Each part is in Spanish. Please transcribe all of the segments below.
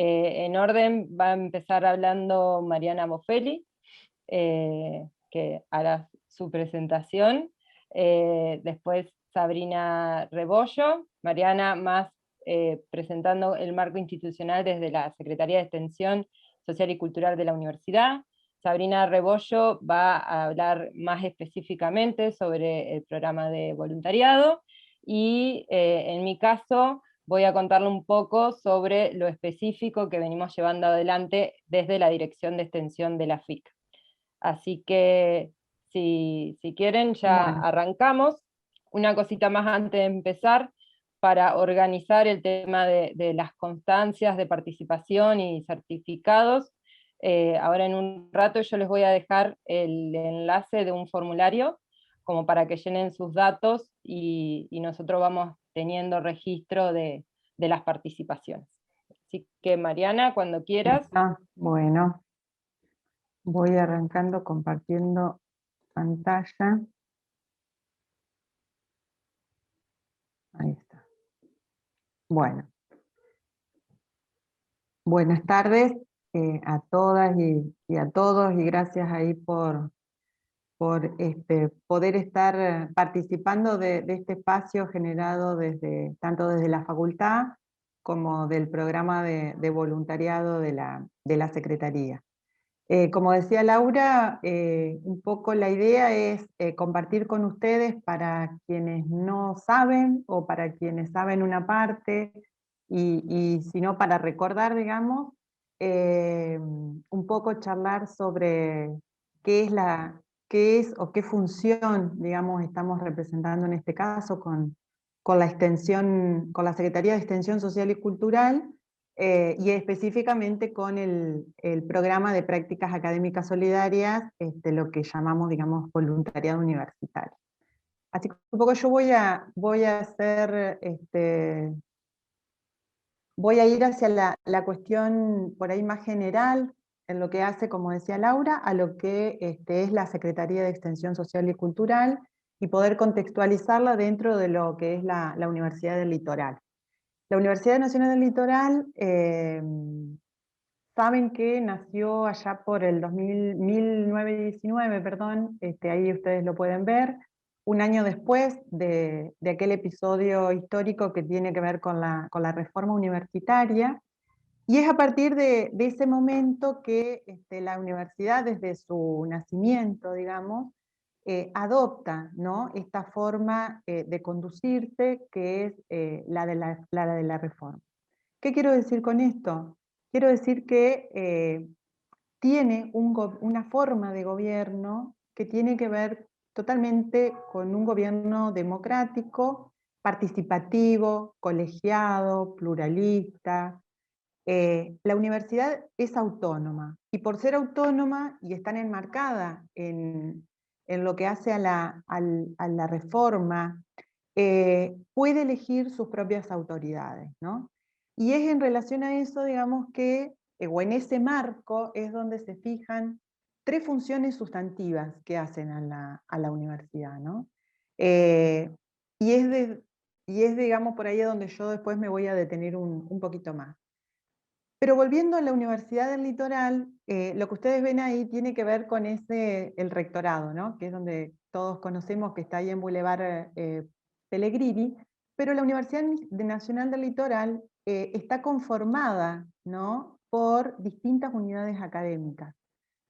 En orden va a empezar hablando Mariana Bofelli, que hará su presentación. Después Sabrina Rebollo, Mariana más presentando el marco institucional desde la Secretaría de Extensión Social y Cultural de la Universidad. Sabrina Rebollo va a hablar más específicamente sobre el programa de voluntariado, y en mi caso voy a contarle un poco sobre lo específico que venimos llevando adelante desde la Dirección de Extensión de la FIC. Así que, si quieren, ya Bueno, arrancamos. Una cosita más antes de empezar, para organizar el tema de las constancias de participación y certificados. Ahora en un rato yo les voy a dejar el enlace de un formulario, como para que llenen sus datos y nosotros vamos teniendo registro de las participaciones. Así que Mariana, cuando quieras. bueno, voy arrancando compartiendo pantalla. Ahí está. Bueno, buenas tardes a todas y a todos, y gracias ahí por poder estar participando de este espacio generado tanto desde la facultad como del programa de voluntariado de la Secretaría. Como decía Laura, un poco la idea es compartir con ustedes, para quienes no saben o para quienes saben una parte, y si no, para recordar, digamos, un poco charlar sobre qué es o qué función, digamos, estamos representando en este caso con la Secretaría de Extensión Social y Cultural, y específicamente con el programa de prácticas académicas solidarias, lo que llamamos, digamos, voluntariado universitario. Así que un poco yo voy a hacer, voy a ir hacia la cuestión por ahí más general, en lo que hace, como decía Laura, a lo que es la Secretaría de Extensión Social y Cultural, y poder contextualizarla dentro de lo que es la Universidad del Litoral. La Universidad Nacional del Litoral, saben que nació allá por el 1919, perdón, ahí ustedes lo pueden ver, un año después de aquel episodio histórico que tiene que ver con la reforma universitaria, y es a partir de ese momento que la universidad, desde su nacimiento, digamos, adopta, ¿no?, esta forma de conducirse, que es la de la reforma. ¿Qué quiero decir con esto? Quiero decir que tiene una forma de gobierno que tiene que ver totalmente con un gobierno democrático, participativo, colegiado, pluralista. La universidad es autónoma, y por ser autónoma y estar enmarcada en lo que hace a la reforma, puede elegir sus propias autoridades, ¿no? Y es en relación a eso, digamos, o en ese marco, es donde se fijan tres funciones sustantivas que hacen a la universidad, ¿no? Eh, y es, digamos, por ahí donde yo después me voy a detener un poquito más. Pero volviendo a la Universidad del Litoral, lo que ustedes ven ahí tiene que ver con el rectorado, ¿no?, que es donde todos conocemos, que está ahí en Boulevard Pellegrini, pero la Universidad Nacional del Litoral está conformada, ¿no?, por distintas unidades académicas,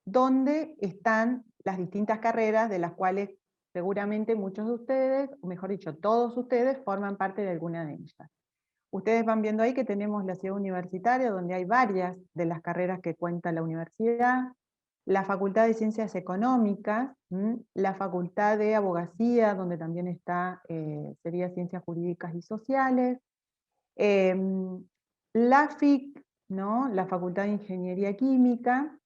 donde están las distintas carreras, de las cuales seguramente muchos de ustedes, o mejor dicho, todos ustedes, forman parte de alguna de ellas. Ustedes van viendo ahí que tenemos la ciudad universitaria, donde hay varias de las carreras que cuenta la universidad, la Facultad de Ciencias Económicas, la Facultad de Abogacía, donde también está, sería Ciencias Jurídicas y Sociales, la FIC, ¿no?, la Facultad de Ingeniería Química,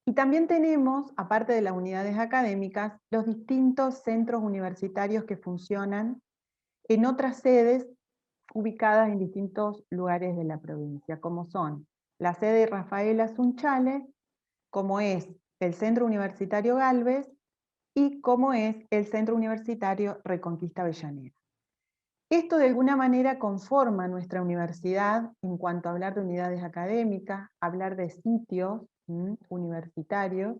y también tenemos, aparte de las unidades académicas, los distintos centros universitarios que funcionan en otras sedes ubicadas en distintos lugares de la provincia, como son la sede Rafaela Sunchales, como es el Centro Universitario Galvez, y como es el Centro Universitario Reconquista Avellaneda. Esto de alguna manera conforma nuestra universidad en cuanto a hablar de unidades académicas, hablar de sitios universitarios,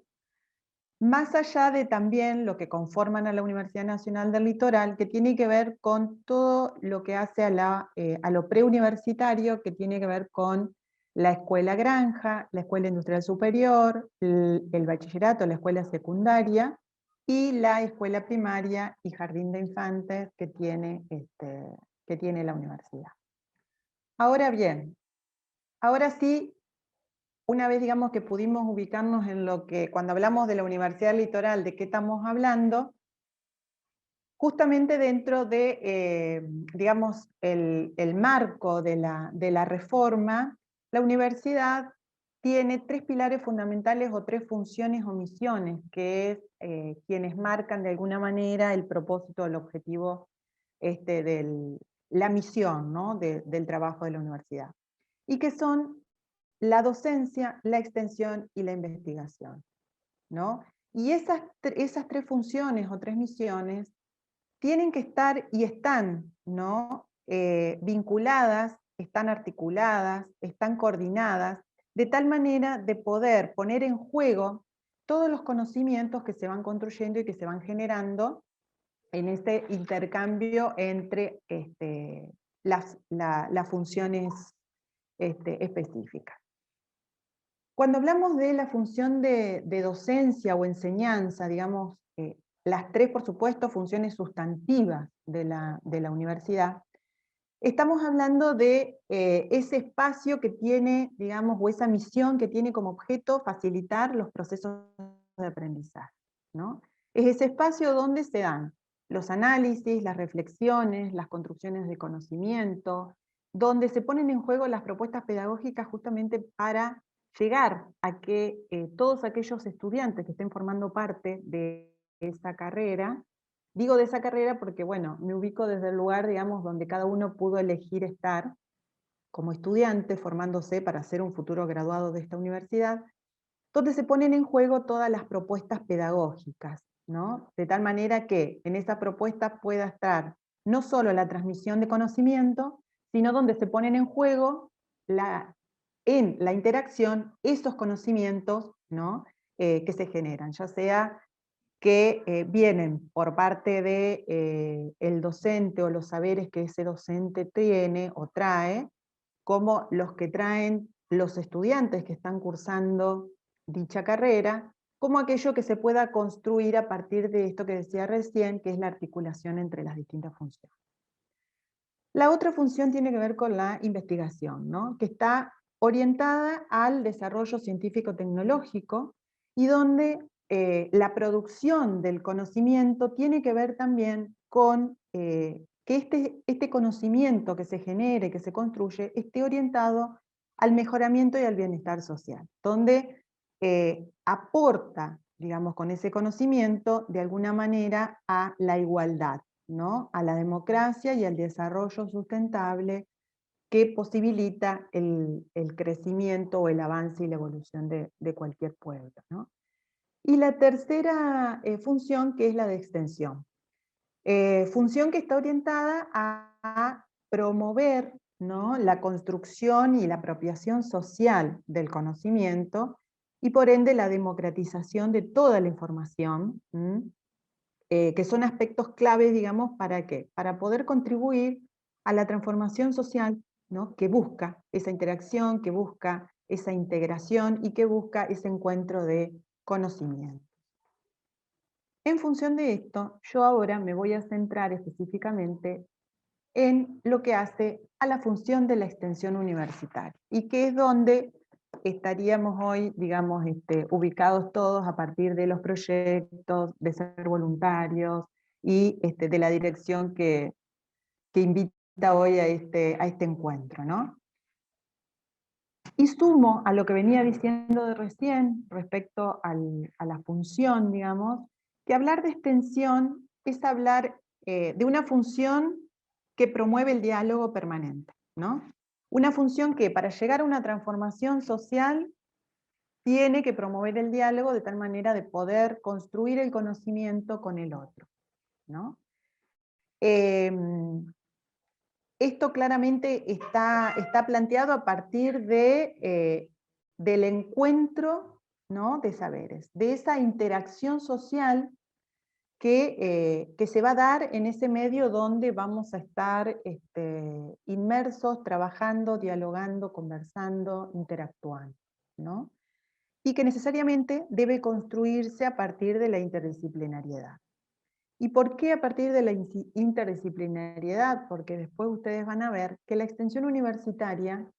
más allá de también lo que conforman a la Universidad Nacional del Litoral, que tiene que ver con todo lo que hace a lo preuniversitario, que tiene que ver con la escuela granja, la escuela industrial superior, el bachillerato, la escuela secundaria, y la escuela primaria y jardín de infantes que tiene la universidad. Ahora bien, ahora sí, una vez digamos que pudimos ubicarnos en lo que, cuando hablamos de la Universidad Litoral, de qué estamos hablando, justamente dentro de, digamos, el marco de la reforma, la universidad tiene tres pilares fundamentales o tres funciones o misiones, que es quienes marcan de alguna manera el propósito, el objetivo, la misión, ¿no? del trabajo de la universidad. Y que son la docencia, la extensión y la investigación, ¿no? Y esas tres funciones o tres misiones tienen que estar y están, ¿no? Vinculadas, están articuladas, están coordinadas, de tal manera de poder poner en juego todos los conocimientos que se van construyendo y que se van generando en este intercambio entre las funciones específicas. Cuando hablamos de la función de docencia o enseñanza, digamos, las tres, por supuesto, funciones sustantivas de la universidad, estamos hablando de ese espacio que tiene, digamos, o esa misión que tiene como objeto facilitar los procesos de aprendizaje, ¿no? Es ese espacio donde se dan los análisis, las reflexiones, las construcciones de conocimiento, donde se ponen en juego las propuestas pedagógicas justamente para llegar a que todos aquellos estudiantes que estén formando parte de esa carrera, digo de esa carrera porque, bueno, me ubico desde el lugar, digamos, donde cada uno pudo elegir estar como estudiante, formándose para ser un futuro graduado de esta universidad, donde se ponen en juego todas las propuestas pedagógicas, ¿no? De tal manera que en esa propuesta pueda estar no solo la transmisión de conocimiento, sino donde se ponen en juego en la interacción esos conocimientos, ¿no? Que se generan, ya sea que vienen por parte de el docente o los saberes que ese docente tiene o trae, como los que traen los estudiantes que están cursando dicha carrera, como aquello que se pueda construir a partir de esto que decía recién, que es la articulación entre las distintas funciones. La otra función tiene que ver con la investigación, ¿no? Que está orientada al desarrollo científico-tecnológico y donde la producción del conocimiento tiene que ver también con que este conocimiento que se genere, que se construye, esté orientado al mejoramiento y al bienestar social, donde aporta, digamos, con ese conocimiento, de alguna manera, a la igualdad, ¿no? A la democracia y al desarrollo sustentable que posibilita el crecimiento o el avance y la evolución de cualquier pueblo, ¿no? Y la tercera función, que es la de extensión. Función que está orientada a promover, ¿no? La construcción y la apropiación social del conocimiento y por ende la democratización de toda la información, que son aspectos claves, digamos, ¿para qué? Para poder contribuir a la transformación social, ¿no? Que busca esa interacción, que busca esa integración y que busca ese encuentro de conocimiento. En función de esto, yo ahora me voy a centrar específicamente en lo que hace a la función de la extensión universitaria, y que es donde estaríamos hoy, digamos, ubicados todos a partir de los proyectos, de ser voluntarios, y de la dirección que invita hoy a este encuentro, ¿no? Y sumo a lo que venía diciendo de recién, respecto a la función, digamos, que hablar de extensión es hablar de una función que promueve el diálogo permanente, ¿no? Una función que, para llegar a una transformación social, tiene que promover el diálogo de tal manera de poder construir el conocimiento con el otro, ¿no? esto claramente está planteado a partir del encuentro, ¿no?, de saberes, de esa interacción social que se va a dar en ese medio donde vamos a estar inmersos, trabajando, dialogando, conversando, interactuando, ¿no? Y que necesariamente debe construirse a partir de la interdisciplinariedad. ¿Y por qué a partir de la interdisciplinariedad? Porque después ustedes van a ver que la extensión universitaria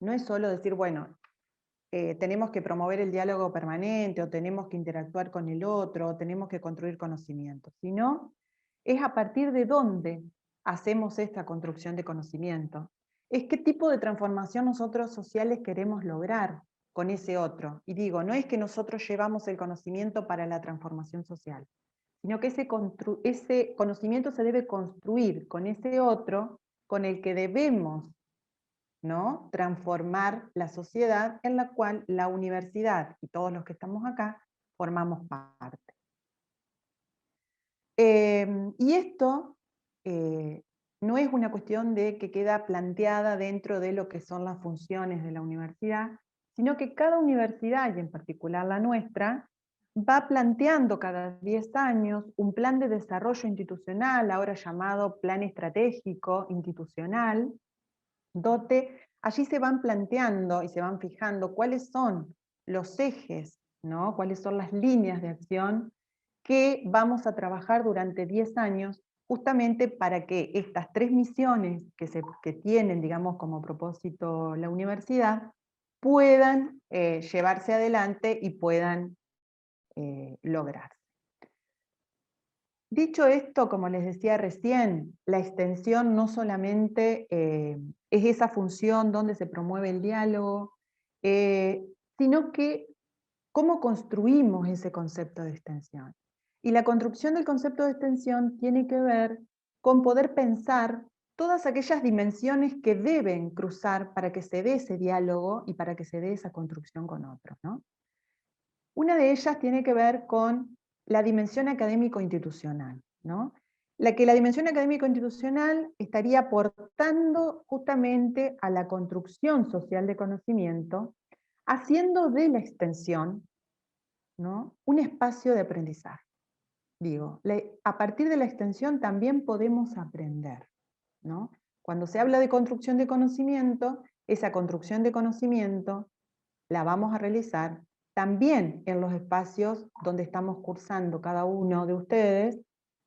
no es solo decir, bueno, tenemos que promover el diálogo permanente, o tenemos que interactuar con el otro, o tenemos que construir conocimiento, sino es a partir de dónde hacemos esta construcción de conocimiento. Es qué tipo de transformación nosotros sociales queremos lograr con ese otro. Y digo, no es que nosotros llevamos el conocimiento para la transformación social, sino que ese conocimiento se debe construir con ese otro con el que debemos, ¿no?, transformar la sociedad en la cual la universidad y todos los que estamos acá formamos parte. Y esto no es una cuestión de que queda planteada dentro de lo que son las funciones de la universidad, sino que cada universidad, y en particular la nuestra, va planteando cada 10 años un plan de desarrollo institucional, ahora llamado Plan Estratégico Institucional, donde allí se van planteando y se van fijando cuáles son los ejes, ¿no?, cuáles son las líneas de acción que vamos a trabajar durante 10 años, justamente para que estas 3 misiones que tienen, digamos, como propósito la universidad, puedan llevarse adelante y puedan lograrse. Dicho esto, como les decía recién, la extensión no solamente es esa función donde se promueve el diálogo, sino que cómo construimos ese concepto de extensión. Y la construcción del concepto de extensión tiene que ver con poder pensar todas aquellas dimensiones que deben cruzar para que se dé ese diálogo y para que se dé esa construcción con otros, ¿no? Una de ellas tiene que ver con la dimensión académico-institucional, ¿no? La dimensión académico-institucional estaría aportando justamente a la construcción social de conocimiento, haciendo de la extensión, ¿no?, un espacio de aprendizaje. Digo, a partir de la extensión también podemos aprender, ¿no? Cuando se habla de construcción de conocimiento, esa construcción de conocimiento la vamos a realizar también en los espacios donde estamos cursando cada uno de ustedes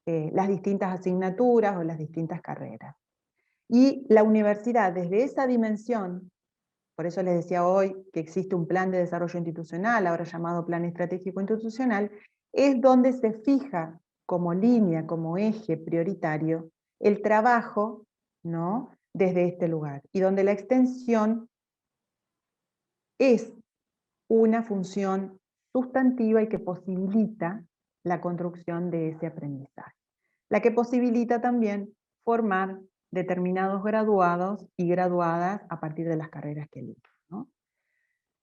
las distintas asignaturas o las distintas carreras. Y la universidad, desde esa dimensión, por eso les decía hoy que existe un plan de desarrollo institucional, ahora llamado Plan Estratégico Institucional, es donde se fija como línea, como eje prioritario, el trabajo, ¿no?, desde este lugar, y donde la extensión es una función sustantiva y que posibilita la construcción de ese aprendizaje. La que posibilita también formar determinados graduados y graduadas a partir de las carreras que eligen, ¿no?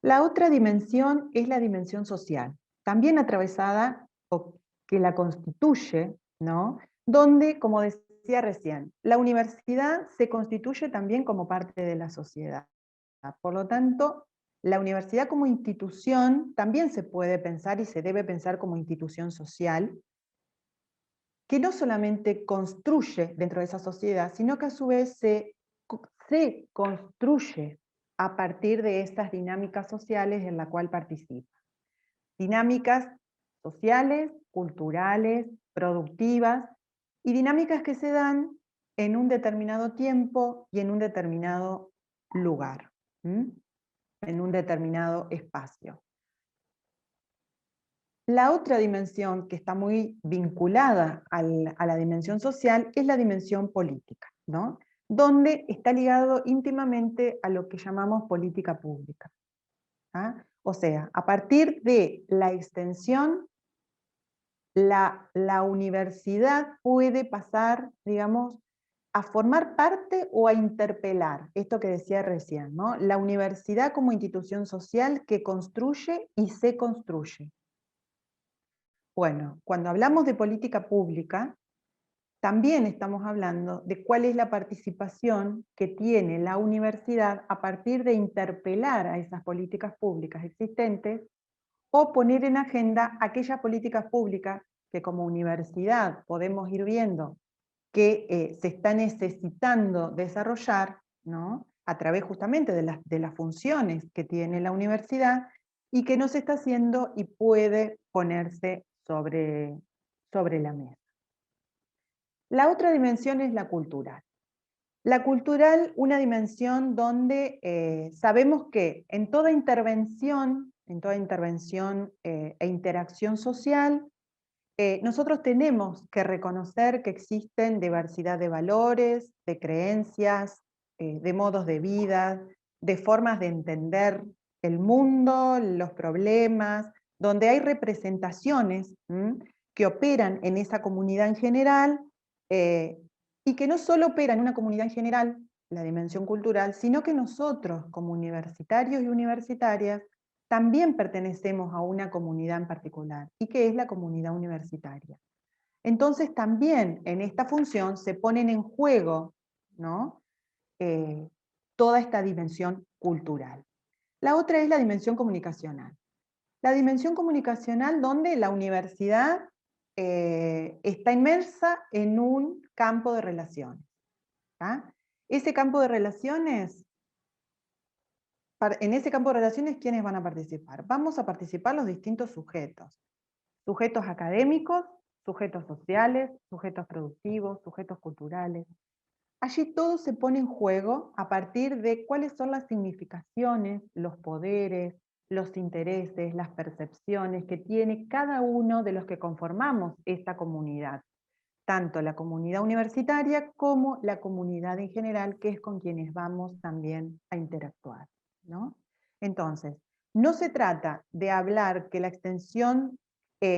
La otra dimensión es la dimensión social, también atravesada o que la constituye, ¿no?, donde, como decía recién, la universidad se constituye también como parte de la sociedad. Por lo tanto, la universidad como institución también se puede pensar y se debe pensar como institución social, que no solamente construye dentro de esa sociedad, sino que a su vez se construye a partir de estas dinámicas sociales en la cual participa. Dinámicas sociales, culturales, productivas, y dinámicas que se dan en un determinado tiempo y en un determinado lugar, en un determinado espacio. La otra dimensión que está muy vinculada a la dimensión social es la dimensión política, ¿no?, donde está ligado íntimamente a lo que llamamos política pública. ¿Ah? O sea, a partir de la extensión, la universidad puede pasar, digamos, a formar parte o a interpelar, esto que decía recién, ¿no?, la universidad como institución social que construye y se construye. Bueno, cuando hablamos de política pública, también estamos hablando de cuál es la participación que tiene la universidad a partir de interpelar a esas políticas públicas existentes o poner en agenda aquellas políticas públicas que como universidad podemos ir viendo que se está necesitando desarrollar, ¿no?, a través justamente de las funciones que tiene la universidad y que no se está haciendo y puede ponerse sobre la mesa. La otra dimensión es la cultural. La cultural, una dimensión donde sabemos que en toda intervención e interacción social, nosotros tenemos que reconocer que existen diversidad de valores, de creencias, de modos de vida, de formas de entender el mundo, los problemas, donde hay representaciones que operan en esa comunidad en general, eh, y que no solo opera en una comunidad en general, la dimensión cultural, sino que nosotros como universitarios y universitarias también pertenecemos a una comunidad en particular, y que es la comunidad universitaria. Entonces también en esta función se ponen en juego, ¿no?, toda esta dimensión cultural. La otra es la dimensión comunicacional. La dimensión comunicacional donde la universidad está inmersa en un campo de relaciones. Ese campo de relaciones, en ese campo de relaciones, ¿quiénes van a participar? Vamos a participar los distintos sujetos. Sujetos académicos, sujetos sociales, sujetos productivos, sujetos culturales. Allí todo se pone en juego a partir de cuáles son las significaciones, los poderes, los intereses, las percepciones que tiene cada uno de los que conformamos esta comunidad. Tanto la comunidad universitaria como la comunidad en general, que es con quienes vamos también a interactuar, ¿no? Entonces, no se trata de hablar que la extensión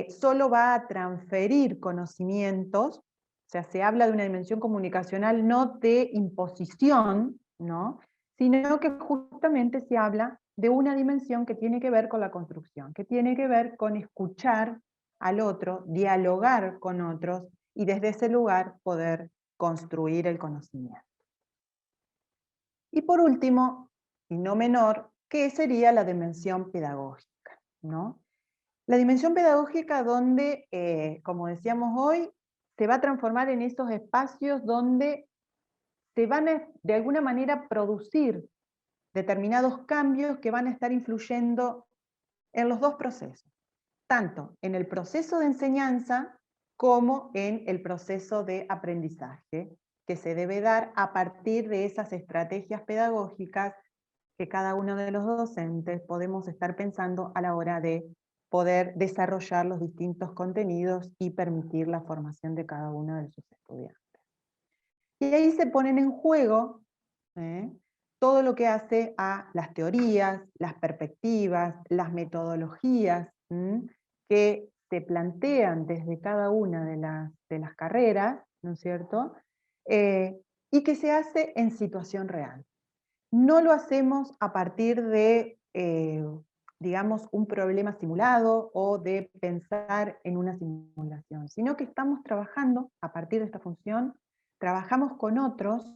solo va a transferir conocimientos, o sea, se habla de una dimensión comunicacional no de imposición, ¿no?, sino que justamente se habla de una dimensión que tiene que ver con la construcción, que tiene que ver con escuchar al otro, dialogar con otros, y desde ese lugar poder construir el conocimiento. Y por último, y no menor, ¿qué sería la dimensión pedagógica, ¿no? La dimensión pedagógica donde, como decíamos hoy, se va a transformar en esos espacios donde se van a, de alguna manera, producir determinados cambios que van a estar influyendo en los dos procesos, tanto en el proceso de enseñanza como en el proceso de aprendizaje, que se debe dar a partir de esas estrategias pedagógicas que cada uno de los docentes podemos estar pensando a la hora de poder desarrollar los distintos contenidos y permitir la formación de cada uno de sus estudiantes. Y ahí se ponen en juego todo lo que hace a las teorías, las perspectivas, las metodologías que se plantean desde cada una de las carreras, ¿no es cierto?, y que se hace en situación real. No lo hacemos a partir de, digamos, un problema simulado o de pensar en una simulación, sino que estamos trabajando a partir de esta función, trabajamos con otros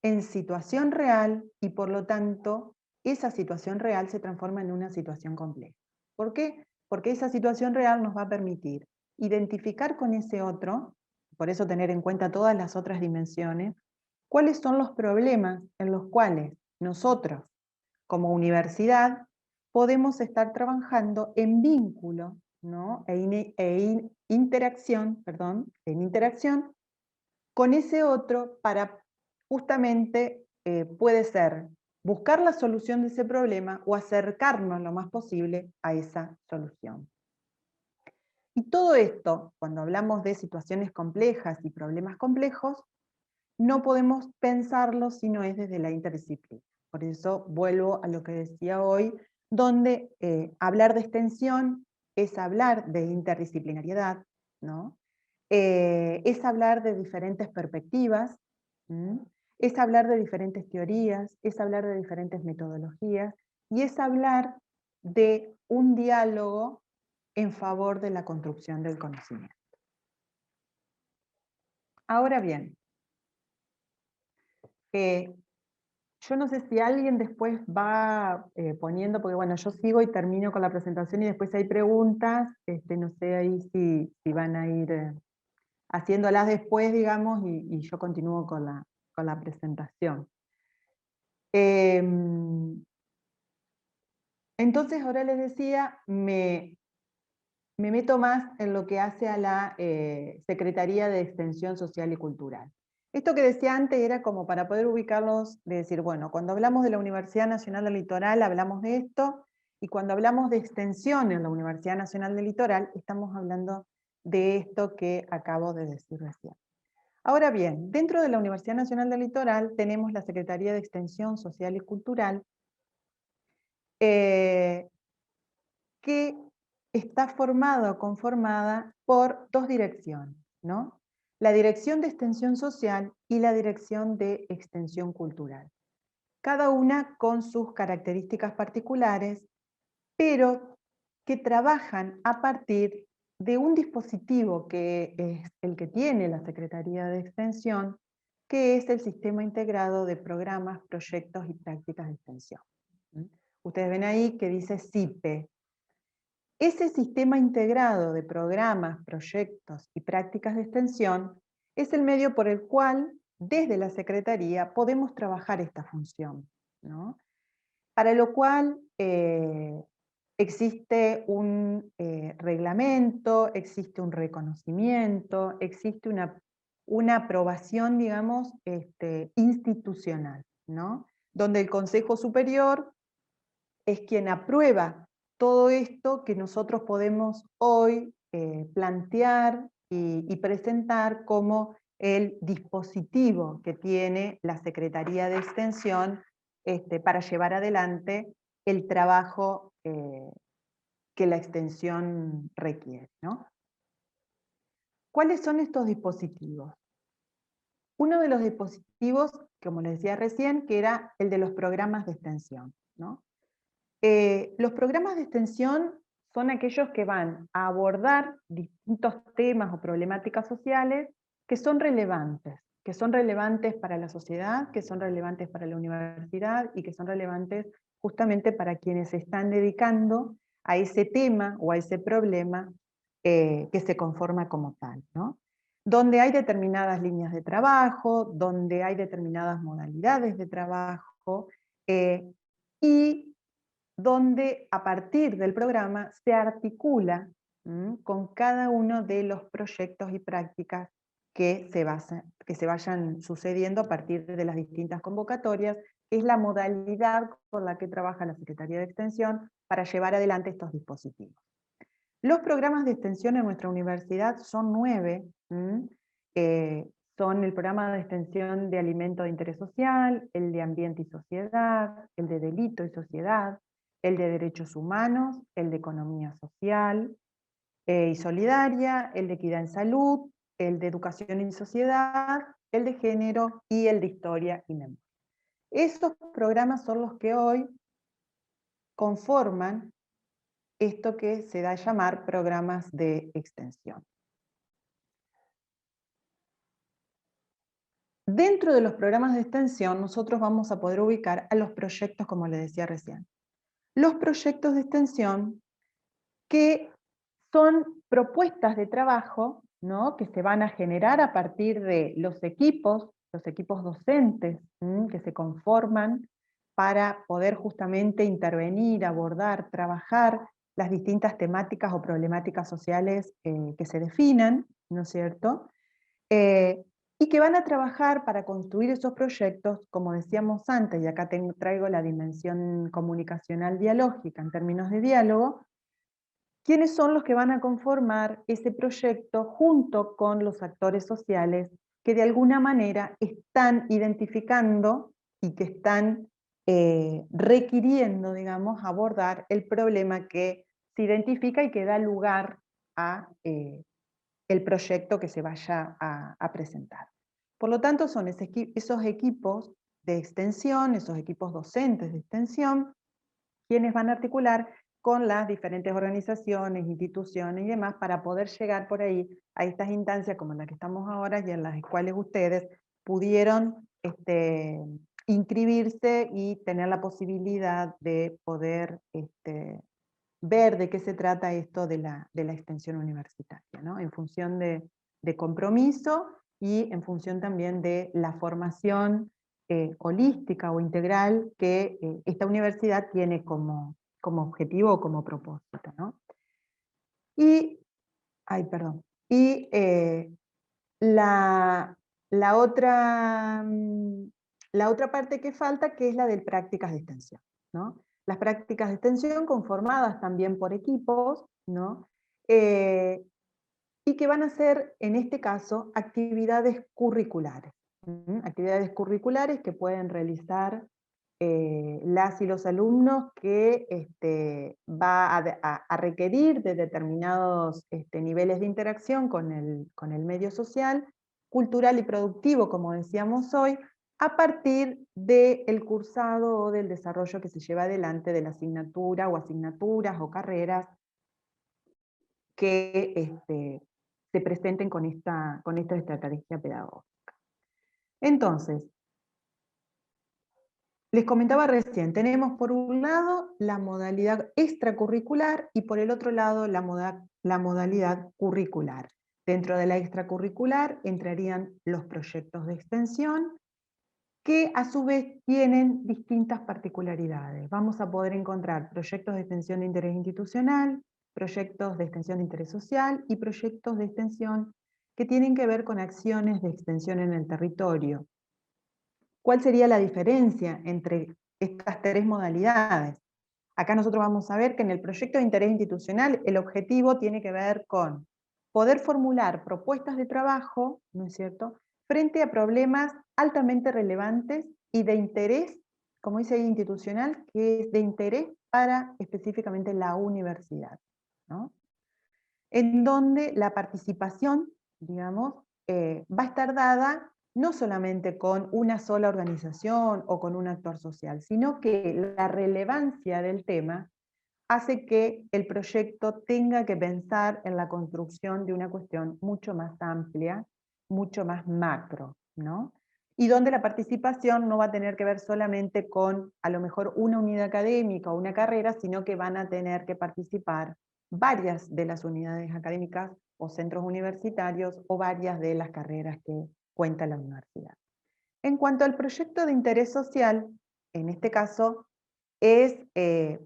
en situación real y por lo tanto esa situación real se transforma en una situación compleja. ¿Por qué? Porque esa situación real nos va a permitir identificar con ese otro, por eso tener en cuenta todas las otras dimensiones, cuáles son los problemas en los cuales nosotros, como universidad, podemos estar trabajando en vínculo, ¿no?, interacción con ese otro para justamente, puede ser buscar la solución de ese problema o acercarnos lo más posible a esa solución. Y todo esto, cuando hablamos de situaciones complejas y problemas complejos, no podemos pensarlo si no es desde la interdisciplina. Por eso vuelvo a lo que decía hoy, donde hablar de extensión es hablar de interdisciplinariedad, ¿no? Es hablar de diferentes perspectivas, es hablar de diferentes teorías, es hablar de diferentes metodologías, y es hablar de un diálogo en favor de la construcción del conocimiento. Ahora bien, yo no sé si alguien después va poniendo, porque bueno, yo sigo y termino con la presentación y después hay preguntas, no sé ahí si van a ir haciéndolas después, digamos, y yo continúo con la presentación. Entonces, ahora les decía, me meto más en lo que hace a la Secretaría de Extensión Social y Cultural. Esto que decía antes era como para poder ubicarlos, de decir, bueno, cuando hablamos de la Universidad Nacional del Litoral hablamos de esto, y cuando hablamos de extensión en la Universidad Nacional del Litoral, estamos hablando de esto que acabo de decir recién. Ahora bien, dentro de la Universidad Nacional del Litoral tenemos la Secretaría de Extensión Social y Cultural, que está formada o conformada por dos direcciones, ¿no? La Dirección de Extensión Social y la Dirección de Extensión Cultural. Cada una con sus características particulares, pero que trabajan a partir de un dispositivo que es el que tiene la Secretaría de Extensión, que es el Sistema Integrado de Programas, Proyectos y Prácticas de Extensión. Ustedes ven ahí que dice SIPE. Ese sistema integrado de programas, proyectos y prácticas de extensión es el medio por el cual, desde la Secretaría, podemos trabajar esta función, ¿no? Para lo cual existe un reglamento, existe un reconocimiento, existe una aprobación, digamos, institucional, ¿no? Donde el Consejo Superior es quien aprueba todo esto que nosotros podemos hoy plantear y presentar como el dispositivo que tiene la Secretaría de Extensión para llevar adelante el trabajo que la extensión requiere, ¿no? ¿Cuáles son estos dispositivos? Uno de los dispositivos, como les decía recién, que era el de los programas de extensión, ¿no? Los programas de extensión son aquellos que van a abordar distintos temas o problemáticas sociales que son relevantes para la sociedad, que son relevantes para la universidad y que son relevantes justamente para quienes se están dedicando a ese tema o a ese problema que se conforma como tal, ¿no? Donde hay determinadas líneas de trabajo, donde hay determinadas modalidades de trabajo, y donde a partir del programa se articula con cada uno de los proyectos y prácticas que se vayan sucediendo a partir de las distintas convocatorias, que es la modalidad con la que trabaja la Secretaría de Extensión para llevar adelante estos dispositivos. Los programas de extensión en nuestra universidad son 9, son el programa de extensión de alimento de interés social, el de ambiente y sociedad, el de delito y sociedad, el de derechos humanos, el de economía social y solidaria, el de equidad en salud, el de educación y sociedad, el de género y el de historia y memoria. Estos programas son los que hoy conforman esto que se da a llamar programas de extensión. Dentro de los programas de extensión, nosotros vamos a poder ubicar a los proyectos, como les decía recién. Los proyectos de extensión que son propuestas de trabajo, ¿no?, que se van a generar a partir de los equipos docentes que se conforman para poder justamente intervenir, abordar, trabajar las distintas temáticas o problemáticas sociales que se definan, ¿no es cierto? Y que van a trabajar para construir esos proyectos, como decíamos antes, y acá traigo la dimensión comunicacional dialógica en términos de diálogo, ¿quiénes son los que van a conformar ese proyecto junto con los actores sociales que de alguna manera están identificando y que están requiriendo, digamos, abordar el problema que se identifica y que da lugar a el proyecto que se vaya a presentar? Por lo tanto, son esos equipos de extensión, esos equipos docentes de extensión, quienes van a articular con las diferentes organizaciones, instituciones y demás, para poder llegar por ahí a estas instancias como la que estamos ahora y en las cuales ustedes pudieron inscribirse y tener la posibilidad de poder ver de qué se trata esto de la extensión universitaria, ¿no? En función de compromiso y en función también de la formación holística o integral que esta universidad tiene como objetivo o como propósito, ¿no? Y, ay, perdón, y la, la otra, la otra parte que falta, que es la de prácticas de extensión, ¿no? Las prácticas de extensión conformadas también por equipos, ¿no? Y que van a ser, en este caso, actividades curriculares. Actividades curriculares que pueden realizar las y los alumnos que va a requerir de determinados niveles de interacción con el medio social, cultural y productivo, como decíamos hoy, a partir del cursado o del desarrollo que se lleva adelante de la asignatura o asignaturas o carreras que se presenten con esta estrategia pedagógica. Entonces, les comentaba recién, tenemos por un lado la modalidad extracurricular y por el otro lado la modalidad curricular. Dentro de la extracurricular entrarían los proyectos de extensión, que a su vez tienen distintas particularidades. Vamos a poder encontrar proyectos de extensión de interés institucional, proyectos de extensión de interés social y proyectos de extensión que tienen que ver con acciones de extensión en el territorio. ¿Cuál sería la diferencia entre estas tres modalidades? Acá nosotros vamos a ver que en el proyecto de interés institucional el objetivo tiene que ver con poder formular propuestas de trabajo, ¿no es cierto?, frente a problemas altamente relevantes y de interés, como dice ahí, institucional, que es de interés para específicamente la universidad, ¿no? En donde la participación, digamos, va a estar dada no solamente con una sola organización o con un actor social, sino que la relevancia del tema hace que el proyecto tenga que pensar en la construcción de una cuestión mucho más amplia, mucho más macro, ¿no? Y donde la participación no va a tener que ver solamente con, a lo mejor, una unidad académica o una carrera, sino que van a tener que participar varias de las unidades académicas o centros universitarios o varias de las carreras que cuenta la universidad. En cuanto al proyecto de interés social, en este caso, es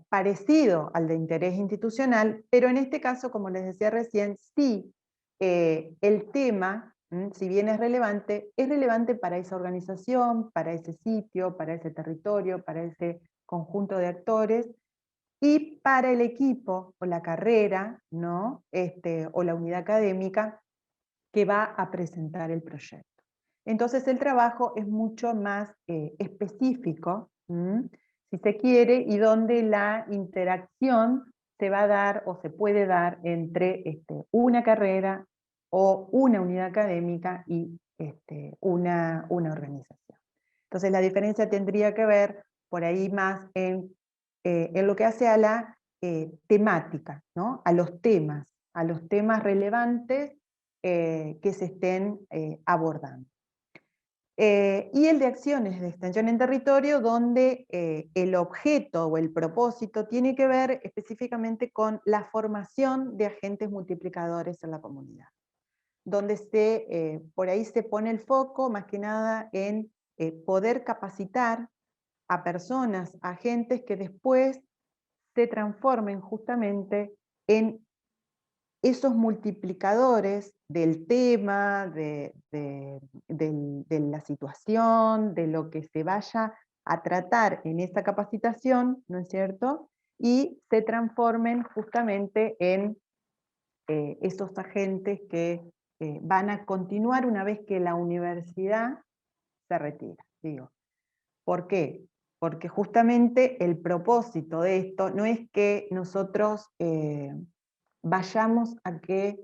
parecido al de interés institucional, pero en este caso, como les decía recién, sí, el tema, si bien es relevante para esa organización, para ese sitio, para ese territorio, para ese conjunto de actores, y para el equipo o la carrera, ¿no? O la unidad académica que va a presentar el proyecto. Entonces el trabajo es mucho más específico, si se quiere, y donde la interacción se va a dar o se puede dar entre una carrera o una unidad académica y una organización. Entonces la diferencia tendría que ver por ahí más en lo que hace a la temática, ¿no? a los temas relevantes que se estén abordando. Y el de acciones de extensión en territorio, donde el objeto o el propósito tiene que ver específicamente con la formación de agentes multiplicadores en la comunidad, donde por ahí se pone el foco más que nada en poder capacitar a personas, agentes que después se transformen justamente en esos multiplicadores del tema, de la situación, de lo que se vaya a tratar en esa capacitación, ¿no es cierto? Y se transformen justamente en esos agentes que van a continuar una vez que la universidad se retira, digo. ¿Por qué? Porque justamente el propósito de esto no es que nosotros vayamos a que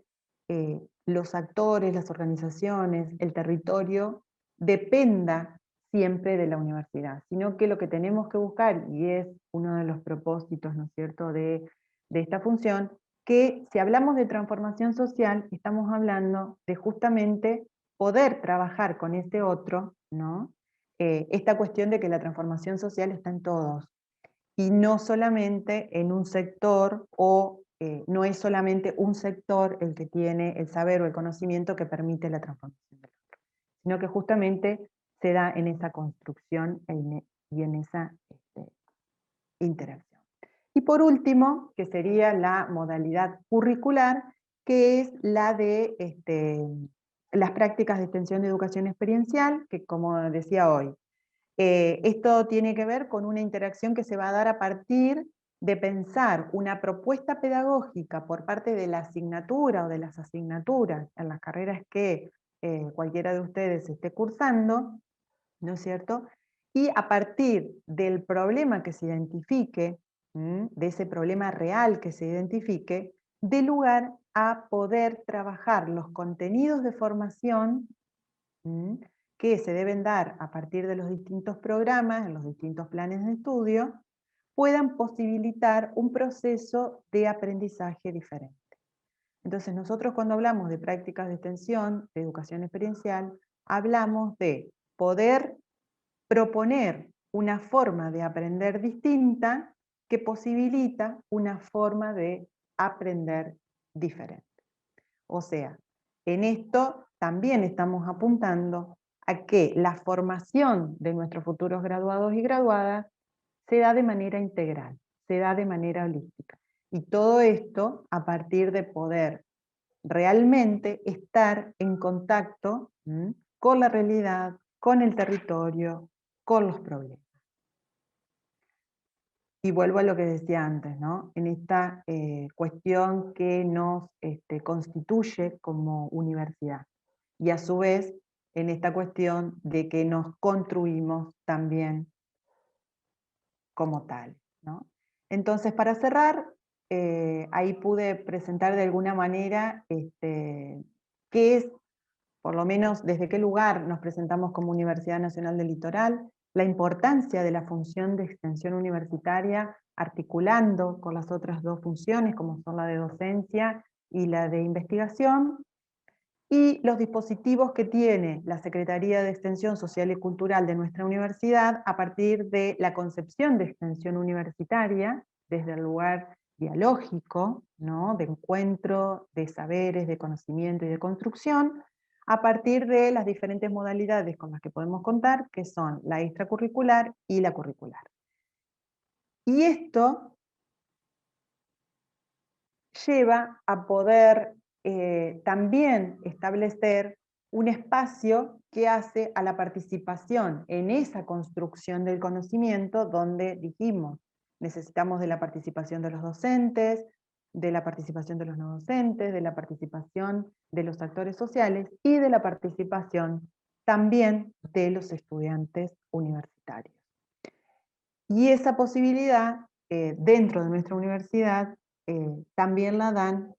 los actores, las organizaciones, el territorio, dependa siempre de la universidad, sino que lo que tenemos que buscar, y es uno de los propósitos, ¿no es cierto?, de de esta función, que si hablamos de transformación social, estamos hablando de justamente poder trabajar con ese otro, ¿no? Esta cuestión de que la transformación social está en todos, y no solamente en un sector, o no es solamente un sector el que tiene el saber o el conocimiento que permite la transformación del otro, sino que justamente se da en esa construcción y en esa interacción. Y por último, que sería la modalidad curricular, que es la de las prácticas de extensión de educación experiencial, que como decía hoy, esto tiene que ver con una interacción que se va a dar a partir de pensar una propuesta pedagógica por parte de la asignatura o de las asignaturas en las carreras que cualquiera de ustedes esté cursando, ¿no es cierto? Y a partir del problema que se identifique, de ese problema real que se identifique, dé lugar a poder trabajar los contenidos de formación que se deben dar a partir de los distintos programas, en los distintos planes de estudio, puedan posibilitar un proceso de aprendizaje diferente. Entonces nosotros cuando hablamos de prácticas de extensión, de educación experiencial, hablamos de poder proponer una forma de aprender distinta que posibilita una forma de aprender diferente. O sea, en esto también estamos apuntando a que la formación de nuestros futuros graduados y graduadas se da de manera integral, se da de manera holística. Y todo esto a partir de poder realmente estar en contacto con la realidad, con el territorio, con los problemas. Y vuelvo a lo que decía antes, ¿no? En esta cuestión que nos constituye como universidad. Y a su vez, en esta cuestión de que nos construimos también como tal, ¿no? Entonces, para cerrar, ahí pude presentar de alguna manera qué es, por lo menos desde qué lugar nos presentamos como Universidad Nacional del Litoral, la importancia de la función de extensión universitaria articulando con las otras dos funciones, como son la de docencia y la de investigación, y los dispositivos que tiene la Secretaría de Extensión Social y Cultural de nuestra universidad a partir de la concepción de extensión universitaria, desde el lugar dialógico, ¿no? De encuentro, de saberes, de conocimiento y de construcción, a partir de las diferentes modalidades con las que podemos contar, que son la extracurricular y la curricular. Y esto lleva a poder también establecer un espacio que hace a la participación en esa construcción del conocimiento, donde dijimos, necesitamos de la participación de los docentes, de la participación de los no docentes, de la participación de los actores sociales y de la participación también de los estudiantes universitarios. Y esa posibilidad, dentro de nuestra universidad, también la dan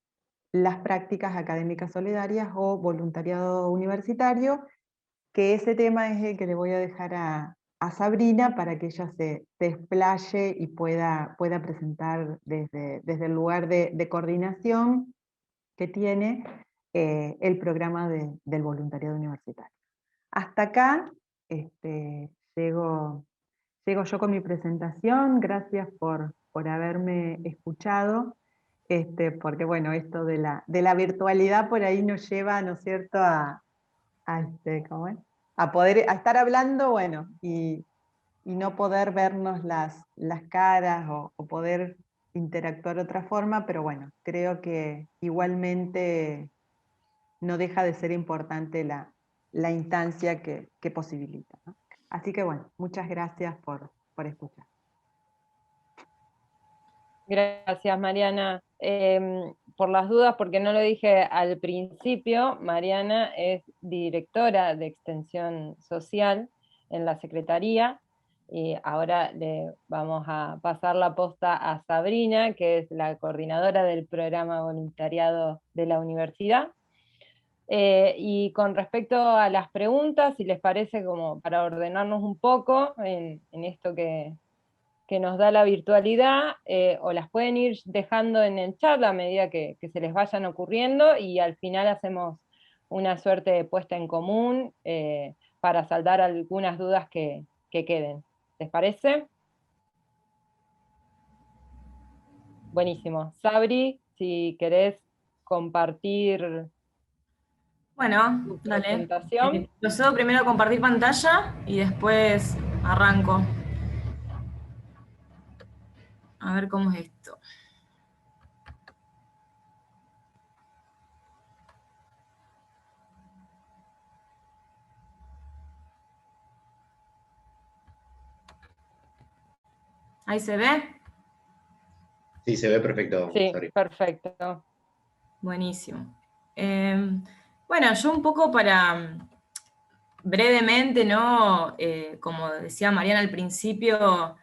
las prácticas académicas solidarias o voluntariado universitario, que ese tema es el que le voy a dejar a Sabrina para que ella se explaye y pueda presentar desde el lugar de coordinación que tiene el programa del voluntariado universitario. Hasta acá llego yo con mi presentación. Gracias por haberme escuchado, porque bueno, esto de la virtualidad por ahí nos lleva, ¿no es cierto?, ¿cómo es? A estar hablando, bueno, y no poder vernos las caras o poder interactuar de otra forma, pero bueno, creo que igualmente no deja de ser importante la instancia que posibilita, ¿no? Así que bueno, muchas gracias por escuchar. Gracias, Mariana. Por las dudas, porque no lo dije al principio, Mariana es directora de Extensión Social en la Secretaría, y ahora le vamos a pasar la posta a Sabrina, que es la coordinadora del programa voluntariado de la universidad. Y con respecto a las preguntas, si les parece, como para ordenarnos un poco en esto que que nos da la virtualidad, o las pueden ir dejando en el chat a medida que se les vayan ocurriendo, y al final hacemos una suerte de puesta en común para saldar algunas dudas que queden. ¿Les parece? Buenísimo. Sabri, si querés compartir Bueno, tu dale. presentación. Procedo primero a compartir pantalla y después arranco. A ver cómo es esto. ¿Ahí se ve? Sí, se ve perfecto. Sí, Sorry. perfecto. Buenísimo. Bueno, yo un poco para brevemente, ¿no? Como decía Mariana al principio,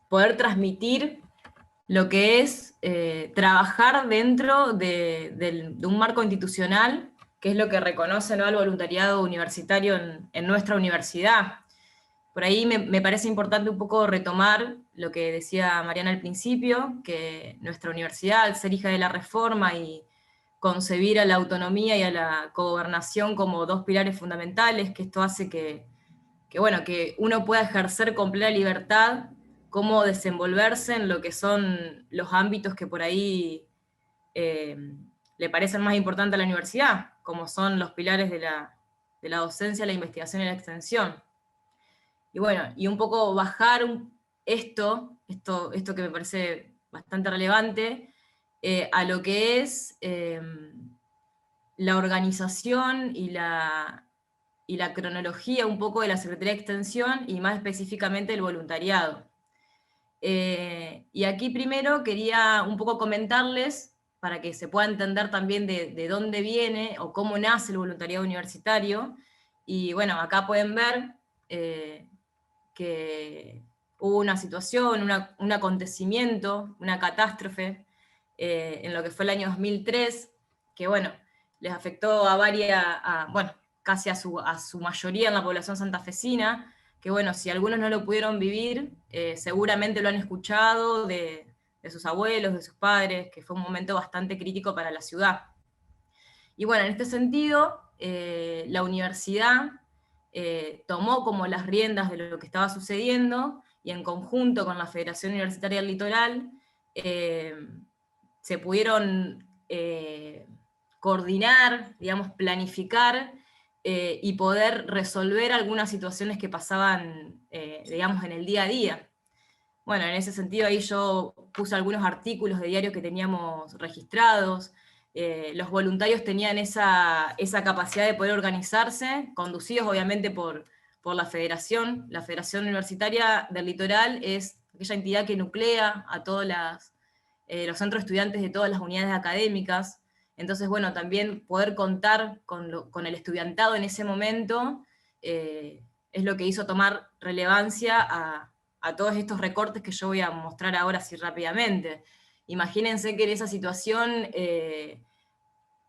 poder transmitir lo que es trabajar dentro de un marco institucional, que es lo que reconoce, ¿no?, el voluntariado universitario en nuestra universidad. Por ahí me parece importante un poco retomar lo que decía Mariana al principio, que nuestra universidad, al ser hija de la Reforma y concebir a la autonomía y a la cogobernación como dos pilares fundamentales, que esto hace bueno, que uno pueda ejercer con plena libertad cómo desenvolverse en lo que son los ámbitos que por ahí le parecen más importantes a la universidad, como son los pilares de la docencia, la investigación y la extensión. Y bueno, y un poco bajar esto que me parece bastante relevante, a lo que es la organización y la cronología un poco de la Secretaría de Extensión, y más específicamente el voluntariado. Y aquí primero quería un poco comentarles, para que se pueda entender también de dónde viene o cómo nace el voluntariado universitario. Y bueno, acá pueden ver que hubo una situación, un acontecimiento, una catástrofe, en lo que fue el año 2003, que bueno, les afectó a bueno, casi a su mayoría en la población santafesina, que bueno, si algunos no lo pudieron vivir, seguramente lo han escuchado de sus abuelos, de sus padres, que fue un momento bastante crítico para la ciudad. Y bueno, en este sentido, la universidad tomó como las riendas de lo que estaba sucediendo, y en conjunto con la Federación Universitaria del Litoral, se pudieron coordinar, digamos, planificar y poder resolver algunas situaciones que pasaban, digamos, en el día a día. Bueno, en ese sentido ahí yo puse algunos artículos de diarios que teníamos registrados. Los voluntarios tenían esa capacidad de poder organizarse, conducidos obviamente por la Federación. La Federación Universitaria del Litoral es aquella entidad que nuclea a todos los centros estudiantes de todas las unidades académicas. Entonces, bueno, también poder contar con el estudiantado en ese momento es lo que hizo tomar relevancia a todos estos recortes que yo voy a mostrar ahora así rápidamente. Imagínense que en esa situación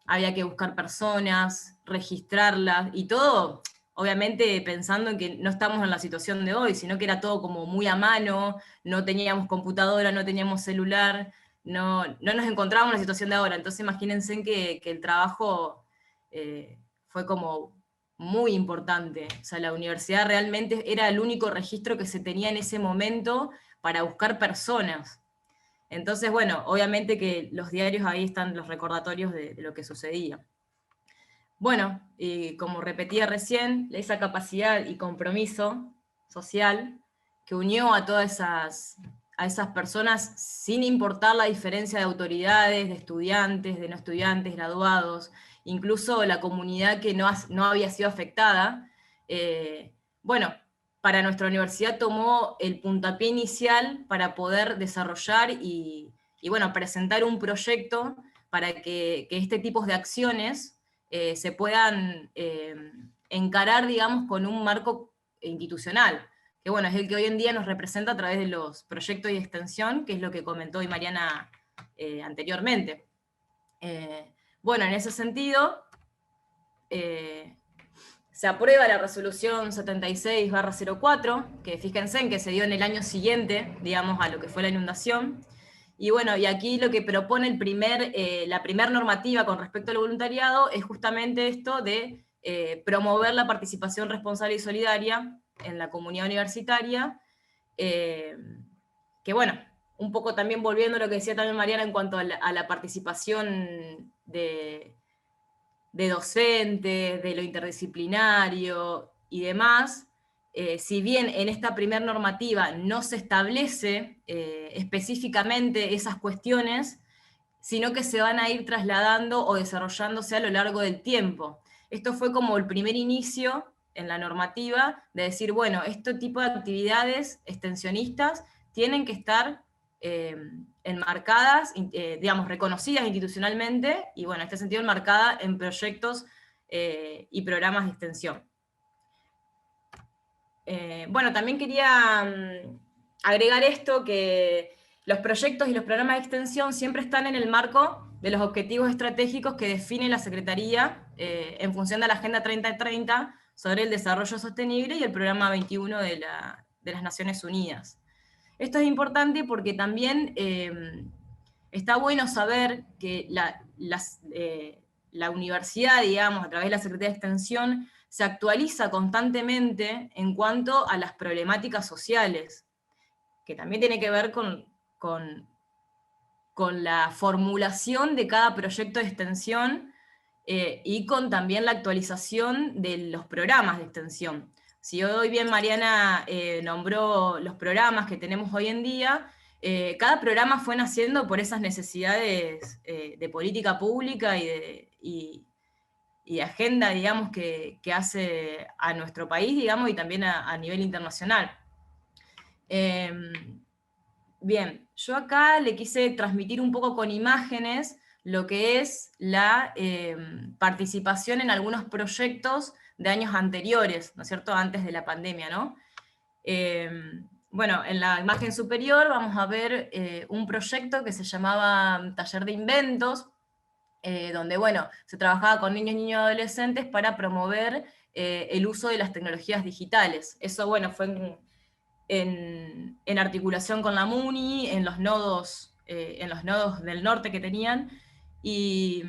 había que buscar personas, registrarlas, y todo, obviamente pensando en que no estamos en la situación de hoy, sino que era todo como muy a mano, no teníamos computadora, no teníamos celular, no nos encontrábamos en la situación de ahora. Entonces imagínense que el trabajo fue como muy importante. O sea, la universidad realmente era el único registro que se tenía en ese momento para buscar personas. Entonces, bueno, obviamente que los diarios, ahí están los recordatorios de lo que sucedía. Bueno, y como repetía recién, esa capacidad y compromiso social que unió a todas esas personas sin importar la diferencia de autoridades, de estudiantes, de no estudiantes, graduados, incluso la comunidad que no había sido afectada. Bueno, para nuestra universidad tomó el puntapié inicial para poder desarrollar y bueno, presentar un proyecto para que este tipo de acciones se puedan encarar, digamos, con un marco institucional, que bueno, es el que hoy en día nos representa a través de los proyectos de extensión, que es lo que comentó hoy Mariana anteriormente. Bueno, en ese sentido, se aprueba la resolución 76/04, que fíjense en que se dio en el año siguiente, digamos, a lo que fue la inundación. Y bueno, y aquí lo que propone la primera normativa con respecto al voluntariado es justamente esto de promover la participación responsable y solidaria en la comunidad universitaria, que bueno, un poco también volviendo a lo que decía también Mariana en cuanto a la participación de docentes, de lo interdisciplinario y demás, si bien en esta primera normativa no se establece específicamente esas cuestiones, sino que se van a ir trasladando o desarrollándose a lo largo del tiempo. Esto fue como el primer inicio en la normativa de decir, bueno, este tipo de actividades extensionistas tienen que estar enmarcadas, digamos, reconocidas institucionalmente, y bueno, en este sentido enmarcadas en proyectos y programas de extensión. Bueno, también quería agregar esto, que los proyectos y los programas de extensión siempre están en el marco de los objetivos estratégicos que define la Secretaría en función de la Agenda 2030 sobre el desarrollo sostenible y el programa 21 de las Naciones Unidas. Esto es importante porque también está bueno saber que la universidad, digamos, a través de la Secretaría de Extensión, se actualiza constantemente en cuanto a las problemáticas sociales, que también tiene que ver con la formulación de cada proyecto de extensión y con también la actualización de los programas de extensión. Si hoy bien Mariana nombró los programas que tenemos hoy en día, cada programa fue naciendo por esas necesidades de política pública y agenda, digamos, que hace a nuestro país, digamos, y también a nivel internacional. Bien, yo acá le quise transmitir un poco con imágenes lo que es la participación en algunos proyectos de años anteriores, ¿no es cierto?, antes de la pandemia, ¿no? Bueno, en la imagen superior vamos a ver un proyecto que se llamaba Taller de Inventos, donde, bueno, se trabajaba con niños, niños y adolescentes para promover el uso de las tecnologías digitales. Eso, bueno, fue en articulación con la MUNI, en los nodos del norte que tenían, y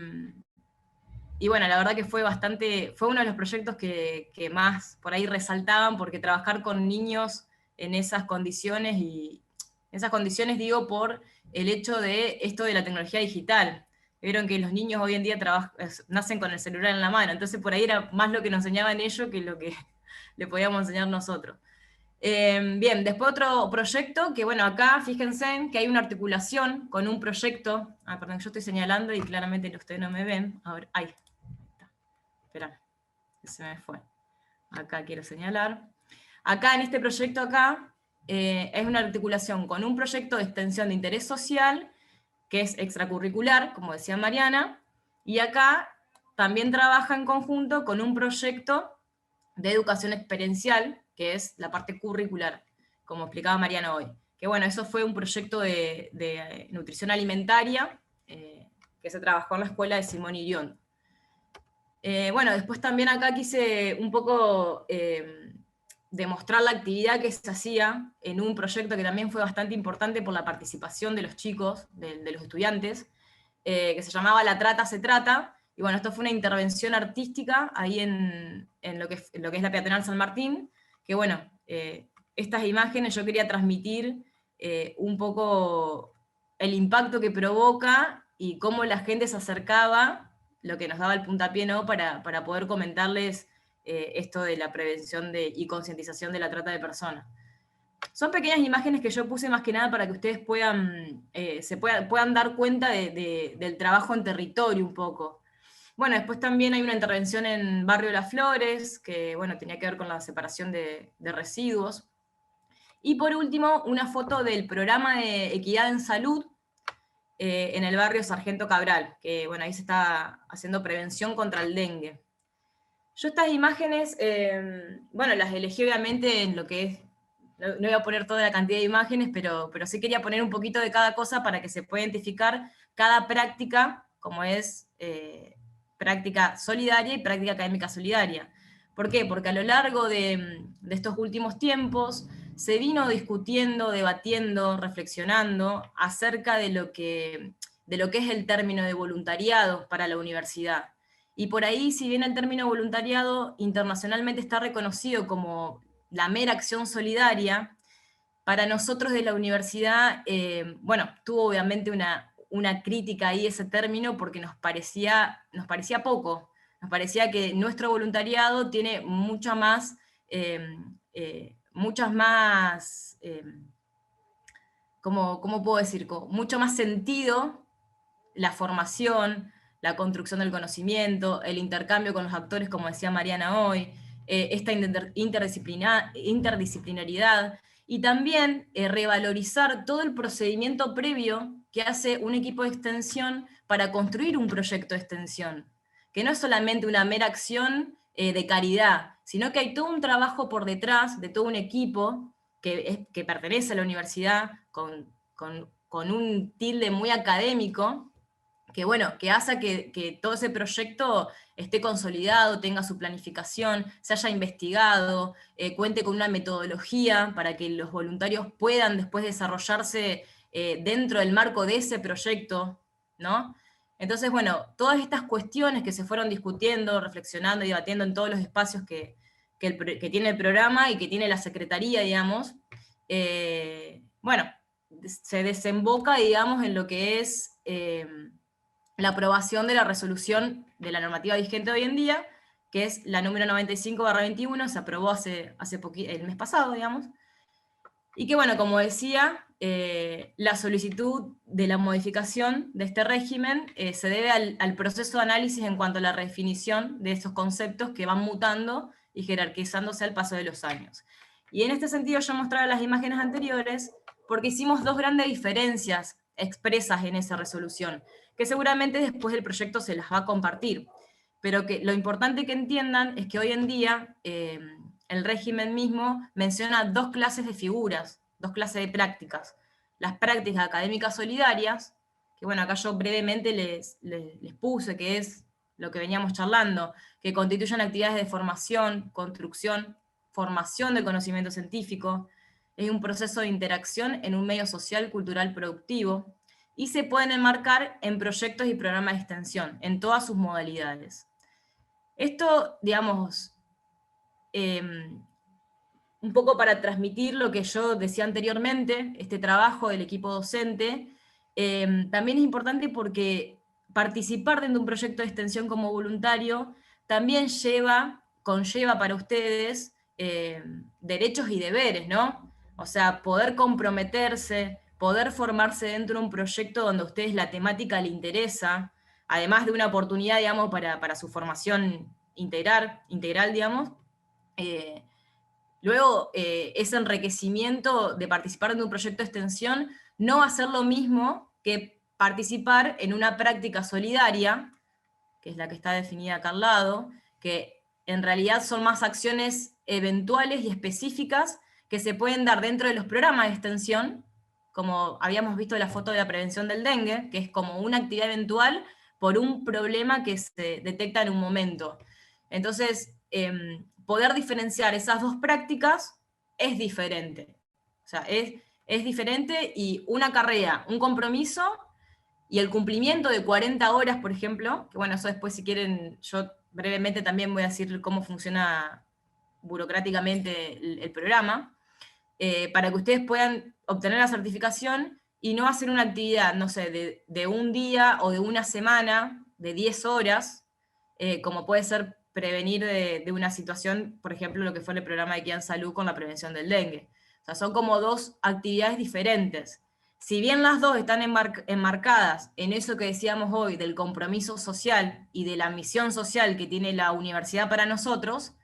bueno, la verdad que fue uno de los proyectos que más por ahí resaltaban, porque trabajar con niños en esas condiciones, y esas condiciones digo por el hecho de esto de la tecnología digital. Vieron que los niños hoy en día nacen con el celular en la mano, entonces por ahí era más lo que nos enseñaban ellos que lo que le podíamos enseñar nosotros. Bien, después otro proyecto, que bueno, acá fíjense que hay una articulación con un proyecto, perdón, yo estoy señalando y claramente ustedes no me ven, a ver, ahí, espera, se me fue, acá quiero señalar, acá en este proyecto acá, es una articulación con un proyecto de extensión de interés social, que es extracurricular, como decía Mariana, y acá también trabaja en conjunto con un proyecto de educación experiencial, que es la parte curricular, como explicaba Mariana hoy. Que bueno, eso fue un proyecto de nutrición alimentaria que se trabajó en la escuela de Simón y Lyon. Bueno, después también acá quise un poco demostrar la actividad que se hacía en un proyecto que también fue bastante importante por la participación de los chicos, de los estudiantes, que se llamaba La Trata se Trata. Y bueno, esto fue una intervención artística ahí en lo que es la Peatonal San Martín, que bueno, estas imágenes yo quería transmitir un poco el impacto que provoca y cómo la gente se acercaba, lo que nos daba el puntapié, ¿no?, para poder comentarles esto de la prevención y concientización de la trata de personas. Son pequeñas imágenes que yo puse más que nada para que ustedes puedan dar cuenta del trabajo en territorio un poco. Bueno, después también hay una intervención en Barrio Las Flores, que bueno, tenía que ver con la separación de residuos. Y por último, una foto del programa de Equidad en Salud en el barrio Sargento Cabral, que bueno, ahí se está haciendo prevención contra el dengue. Yo estas imágenes, bueno, las elegí obviamente en lo que es, no voy a poner toda la cantidad de imágenes, pero sí quería poner un poquito de cada cosa para que se pueda identificar cada práctica, como es práctica solidaria y práctica académica solidaria. ¿Por qué? Porque a lo largo de estos últimos tiempos se vino discutiendo, debatiendo, reflexionando acerca de lo que es el término de voluntariado para la universidad. Y por ahí, si bien el término voluntariado internacionalmente está reconocido como la mera acción solidaria, para nosotros de la universidad, bueno, tuvo obviamente una crítica ahí ese término porque nos parecía poco, nos parecía que nuestro voluntariado tiene muchas más, ¿cómo puedo decir? Mucho más sentido la formación, la construcción del conocimiento, el intercambio con los actores, como decía Mariana hoy, esta interdisciplinaridad, y también revalorizar todo el procedimiento previo que hace un equipo de extensión para construir un proyecto de extensión, que no es solamente una mera acción de caridad, sino que hay todo un trabajo por detrás de todo un equipo que pertenece a la universidad con un tilde muy académico, que bueno, que hace que todo ese proyecto esté consolidado, tenga su planificación, se haya investigado, cuente con una metodología para que los voluntarios puedan después desarrollarse dentro del marco de ese proyecto, ¿no? Entonces, bueno, todas estas cuestiones que se fueron discutiendo, reflexionando y debatiendo en todos los espacios que tiene el programa y que tiene la Secretaría, digamos, bueno, se desemboca, digamos, en lo que es la aprobación de la resolución de la normativa vigente hoy en día, que es la número 95/21, se aprobó el mes pasado, digamos, y que, bueno, como decía, la solicitud de la modificación de este régimen se debe al proceso de análisis en cuanto a la redefinición de esos conceptos que van mutando y jerarquizándose al paso de los años. Y en este sentido yo mostraba las imágenes anteriores porque hicimos dos grandes diferencias expresas en esa resolución, que seguramente después del proyecto se las va a compartir, pero que lo importante que entiendan es que hoy en día el régimen mismo menciona dos clases de figuras, dos clases de prácticas. Las prácticas académicas solidarias, que bueno, acá yo brevemente les puse, que es lo que veníamos charlando, que constituyen actividades de formación, construcción, formación del conocimiento científico, es un proceso de interacción en un medio social, cultural, productivo, y se pueden enmarcar en proyectos y programas de extensión, en todas sus modalidades. Esto, digamos, un poco para transmitir lo que yo decía anteriormente, este trabajo del equipo docente, también es importante porque participar dentro de un proyecto de extensión como voluntario también conlleva para ustedes derechos y deberes, ¿no? O sea, poder comprometerse, poder formarse dentro de un proyecto donde a ustedes la temática le interesa, además de una oportunidad, digamos, para su formación integral, digamos. Luego, ese enriquecimiento de participar en un proyecto de extensión no va a ser lo mismo que participar en una práctica solidaria, que es la que está definida acá al lado, que en realidad son más acciones eventuales y específicas que se pueden dar dentro de los programas de extensión, como habíamos visto en la foto de la prevención del dengue, que es como una actividad eventual por un problema que se detecta en un momento. Entonces, poder diferenciar esas dos prácticas es diferente. O sea, es diferente, y una carrera, un compromiso y el cumplimiento de 40 horas, por ejemplo, que bueno, eso después si quieren, yo brevemente también voy a decir cómo funciona burocráticamente el programa, para que ustedes puedan obtener la certificación y no hacer una actividad, no sé, de un día o de una semana, de 10 horas, como puede ser prevenir de una situación, por ejemplo, lo que fue el programa de Kian Salud con la prevención del dengue. O sea, son como dos actividades diferentes. Si bien las dos están enmarcadas en eso que decíamos hoy, del compromiso social y de la misión social que tiene la universidad para nosotros,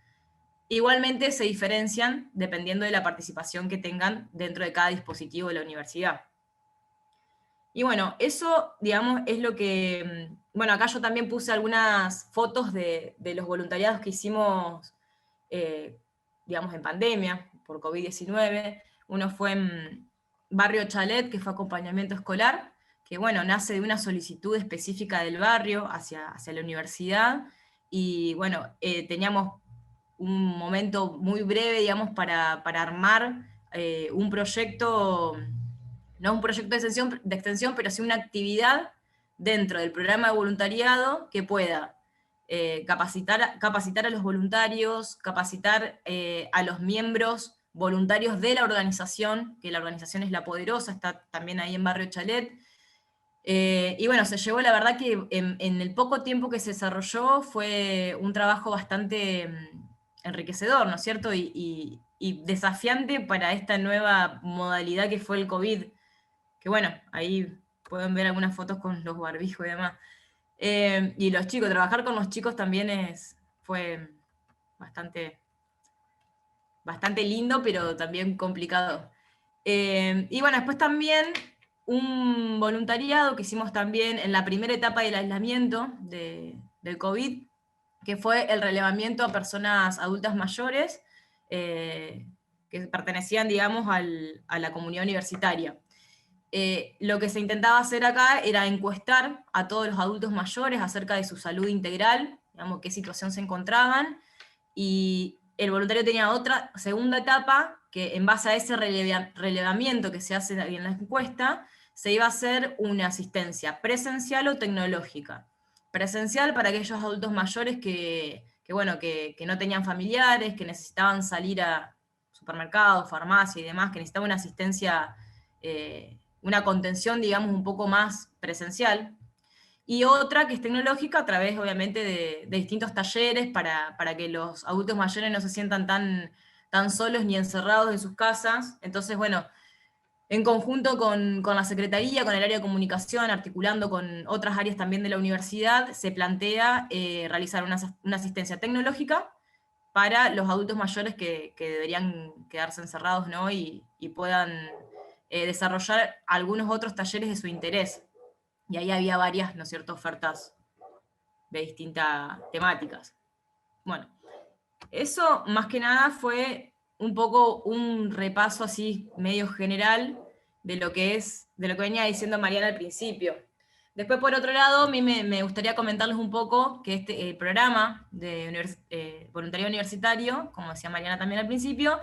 igualmente se diferencian dependiendo de la participación que tengan dentro de cada dispositivo de la universidad. Y bueno, eso, digamos, es lo que... Bueno, acá yo también puse algunas fotos de los voluntariados que hicimos, digamos, en pandemia, por COVID-19. Uno fue en Barrio Chalet, que fue acompañamiento escolar, que bueno, nace de una solicitud específica del barrio hacia la universidad, y bueno, teníamos un momento muy breve, digamos, para armar un proyecto, no un proyecto de extensión, pero sí una actividad dentro del programa de voluntariado que pueda capacitar a los voluntarios, capacitar a los miembros voluntarios de la organización, que la organización es La Poderosa, está también ahí en Barrio Chalet. Y bueno, se llevó, la verdad que en el poco tiempo que se desarrolló fue un trabajo bastante enriquecedor, ¿no es cierto? Y desafiante para esta nueva modalidad que fue el COVID. Que bueno, ahí pueden ver algunas fotos con los barbijos y demás. Y los chicos, trabajar con los chicos también fue bastante lindo, pero también complicado. Y bueno, después también un voluntariado que hicimos también en la primera etapa del aislamiento del COVID, que fue el relevamiento a personas adultas mayores que pertenecían, digamos, a la comunidad universitaria. Lo que se intentaba hacer acá era encuestar a todos los adultos mayores acerca de su salud integral, digamos, qué situación se encontraban, y el voluntario tenía otra segunda etapa, que en base a ese relevamiento que se hace en la encuesta, se iba a hacer una asistencia presencial o tecnológica. Presencial para aquellos adultos mayores que no tenían familiares, que necesitaban salir a supermercados, farmacia y demás, que necesitaban una asistencia, una contención, digamos, un poco más presencial. Y otra que es tecnológica a través, obviamente, de distintos talleres para que los adultos mayores no se sientan tan solos ni encerrados en sus casas. Entonces, bueno, en conjunto con la Secretaría, con el área de comunicación, articulando con otras áreas también de la universidad, se plantea realizar una asistencia tecnológica para los adultos mayores que deberían quedarse encerrados, ¿no? y puedan desarrollar algunos otros talleres de su interés. Y ahí había varias, ¿no es cierto?, ofertas de distintas temáticas. Bueno, eso más que nada fue un poco un repaso así medio general de lo que venía diciendo Mariana al principio. Después, por otro lado, a mí me gustaría comentarles un poco que el programa de voluntariado universitario, como decía Mariana también al principio,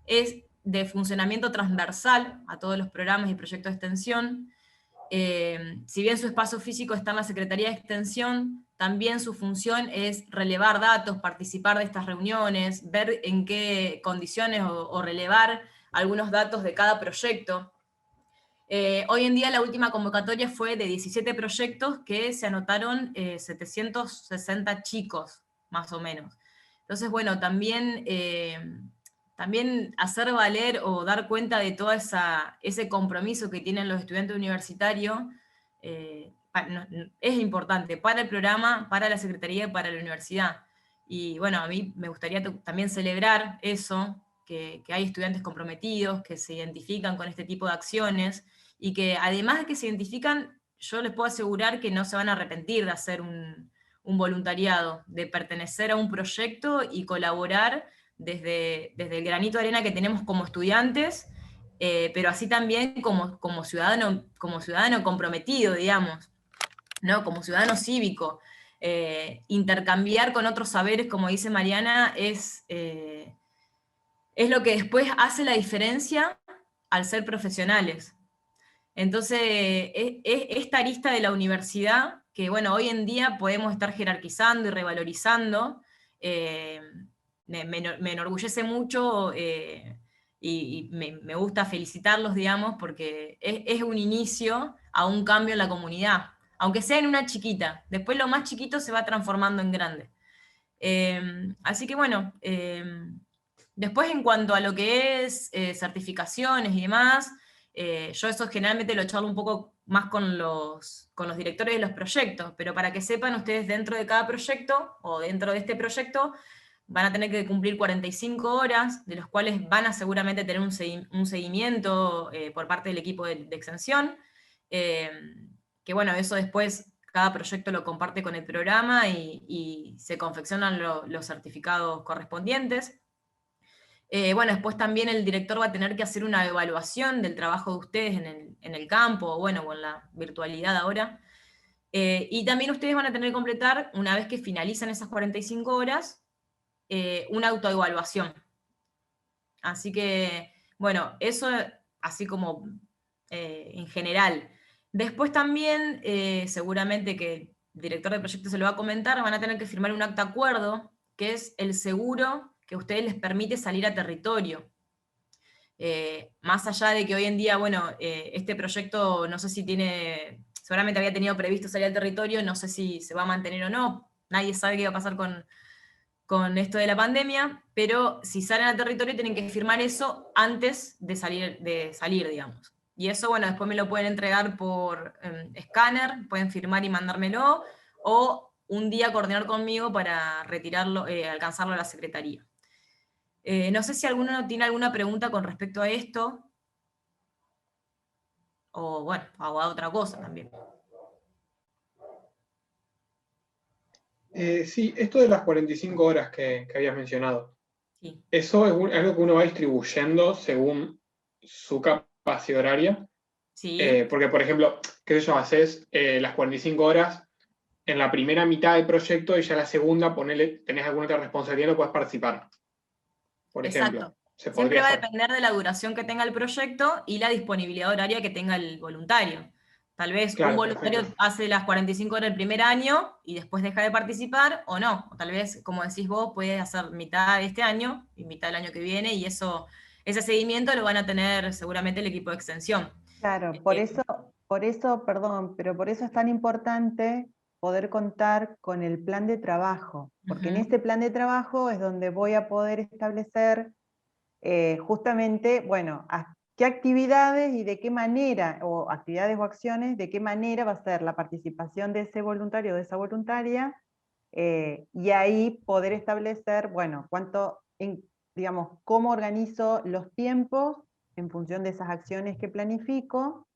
es de funcionamiento transversal a todos los programas y proyectos de extensión. Si bien su espacio físico está en la Secretaría de Extensión, también su función es relevar datos, participar de estas reuniones, ver en qué condiciones o relevar algunos datos de cada proyecto. Hoy en día la última convocatoria fue de 17 proyectos que se anotaron 760 chicos, más o menos. Entonces, bueno, también hacer valer o dar cuenta de todo ese compromiso que tienen los estudiantes universitarios es importante para el programa, para la Secretaría y para la universidad. Y bueno, a mí me gustaría también celebrar eso, que hay estudiantes comprometidos, que se identifican con este tipo de acciones, y que además de que se identifican, yo les puedo asegurar que no se van a arrepentir de hacer un voluntariado, de pertenecer a un proyecto y colaborar desde el granito de arena que tenemos como estudiantes, pero así también como ciudadano comprometido, digamos, ¿no? Como ciudadano cívico. Intercambiar con otros saberes, como dice Mariana, es lo que después hace la diferencia al ser profesionales. Entonces, esta arista de la universidad, que bueno, hoy en día podemos estar jerarquizando y revalorizando, me enorgullece mucho y me gusta felicitarlos, digamos, porque es un inicio a un cambio en la comunidad, aunque sea en una chiquita. Después lo más chiquito se va transformando en grande. Así que bueno, después en cuanto a lo que es certificaciones y demás, yo eso generalmente lo charlo un poco más con los directores de los proyectos, pero para que sepan ustedes, dentro de cada proyecto, o dentro de este proyecto, van a tener que cumplir 45 horas, de los cuales van a seguramente tener un seguimiento por parte del equipo de extensión, que bueno, eso después cada proyecto lo comparte con el programa y se confeccionan los certificados correspondientes. Bueno, después también el director va a tener que hacer una evaluación del trabajo de ustedes en el campo, o en la virtualidad ahora. Y también ustedes van a tener que completar, una vez que finalizan esas 45 horas, una autoevaluación. Así que, bueno, eso así como en general. Después también, seguramente que el director de proyecto se lo va a comentar, van a tener que firmar un acta acuerdo, que es el seguro que a ustedes les permite salir a territorio. Más allá de que hoy en día, bueno, este proyecto no sé si tiene, seguramente había tenido previsto salir al territorio, no sé si se va a mantener o no, nadie sabe qué va a pasar con esto de la pandemia, pero si salen al territorio tienen que firmar eso antes de salir, digamos. Y eso, bueno, después me lo pueden entregar por escáner, pueden firmar y mandármelo, o un día coordinar conmigo para retirarlo, alcanzarlo a la secretaría. No sé si alguno tiene alguna pregunta con respecto a esto, o bueno, o a otra cosa también. Sí, esto de las 45 horas que habías mencionado, Sí. ¿eso es algo que uno va distribuyendo según su capacidad horaria? Sí. Porque, por ejemplo, qué sé yo, haces las 45 horas en la primera mitad del proyecto y ya la segunda, tenés alguna otra responsabilidad y no puedes participar. Por ejemplo, Exacto. se Siempre podría va a hacer. depender de la duración que tenga el proyecto y la disponibilidad horaria que tenga el voluntario. Tal vez un Claro, voluntario perfecto. hace las 45 horas el primer año y después deja de participar, o no. O tal vez, como decís vos, puede hacer mitad de este año y mitad del año que viene, y ese seguimiento lo van a tener seguramente el equipo de extensión. Claro, por eso, perdón, pero por eso es tan importante poder contar con el plan de trabajo, porque en este plan de trabajo es donde voy a poder establecer justamente, bueno, qué actividades y de qué manera, o actividades o acciones, de qué manera va a ser la participación de ese voluntario o de esa voluntaria, y ahí poder establecer, bueno, digamos, cómo organizo los tiempos en función de esas acciones que planifico,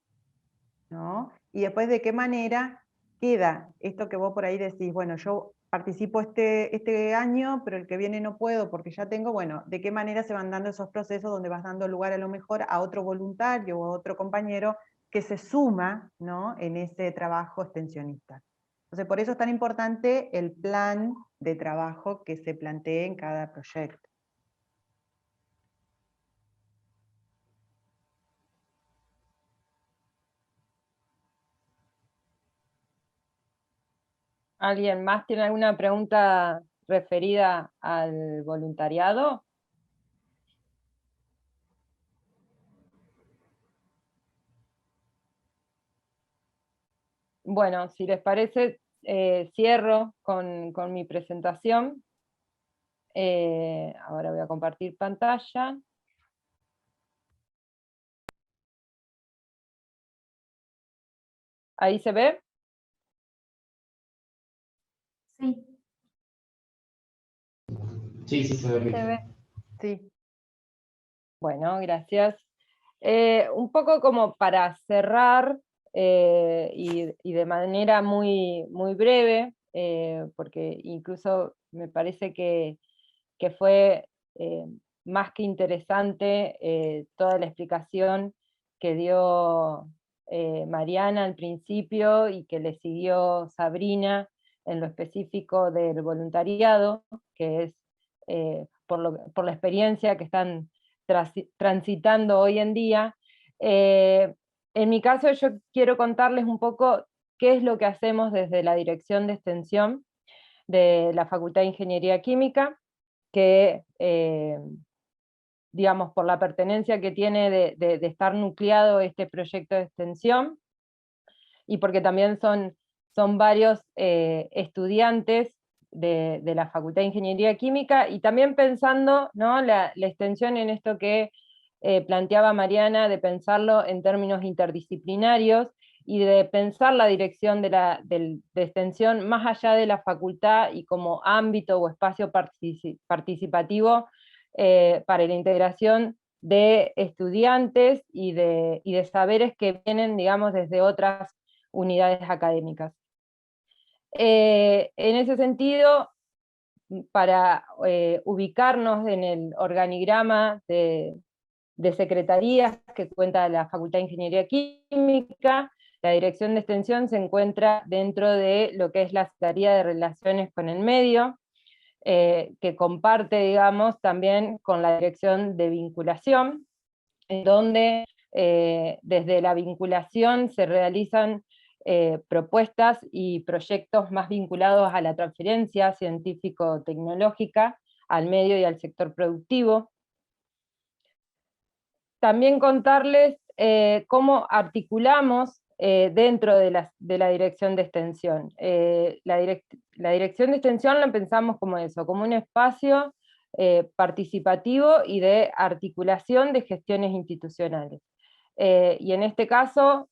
¿no? Y después de qué manera queda esto que vos por ahí decís, bueno, yo participo este año, pero el que viene no puedo porque ya tengo, bueno, de qué manera se van dando esos procesos donde vas dando lugar a lo mejor a otro voluntario o a otro compañero que se suma, ¿no?, en ese trabajo extensionista. Entonces, por eso es tan importante el plan de trabajo que se plantee en cada proyecto. ¿Alguien más tiene alguna pregunta referida al voluntariado? Bueno, si les parece, cierro con mi presentación. Ahora voy a compartir pantalla. ¿Ahí se ve? Sí. Sí, sí, se ve bien. ¿Se ve? Sí. Bueno, gracias. Un poco como para cerrar, y de manera muy, muy breve, porque incluso me parece que fue más que interesante toda la explicación que dio Mariana al principio y que le siguió Sabrina en lo específico del voluntariado, que es por la experiencia que están transitando hoy en día. En mi caso yo quiero contarles un poco qué es lo que hacemos desde la Dirección de Extensión de la Facultad de Ingeniería Química, que digamos, por la pertenencia que tiene de estar nucleado este proyecto de extensión, y porque también son varios estudiantes de la Facultad de Ingeniería Química, y también pensando, ¿no?, la extensión en esto que planteaba Mariana, de pensarlo en términos interdisciplinarios, y de pensar la dirección de extensión más allá de la facultad y como ámbito o espacio participativo para la integración de estudiantes y de saberes que vienen, digamos, desde otras unidades académicas. En ese sentido, para ubicarnos en el organigrama de secretarías que cuenta la Facultad de Ingeniería Química, la Dirección de Extensión se encuentra dentro de lo que es la Secretaría de Relaciones con el Medio, que comparte, digamos, también con la dirección de vinculación, en donde desde la vinculación se realizan propuestas y proyectos más vinculados a la transferencia científico-tecnológica, al medio y al sector productivo. También contarles cómo articulamos dentro de la dirección de extensión. La dirección de extensión la pensamos como eso, como un espacio participativo y de articulación de gestiones institucionales. Y en este caso,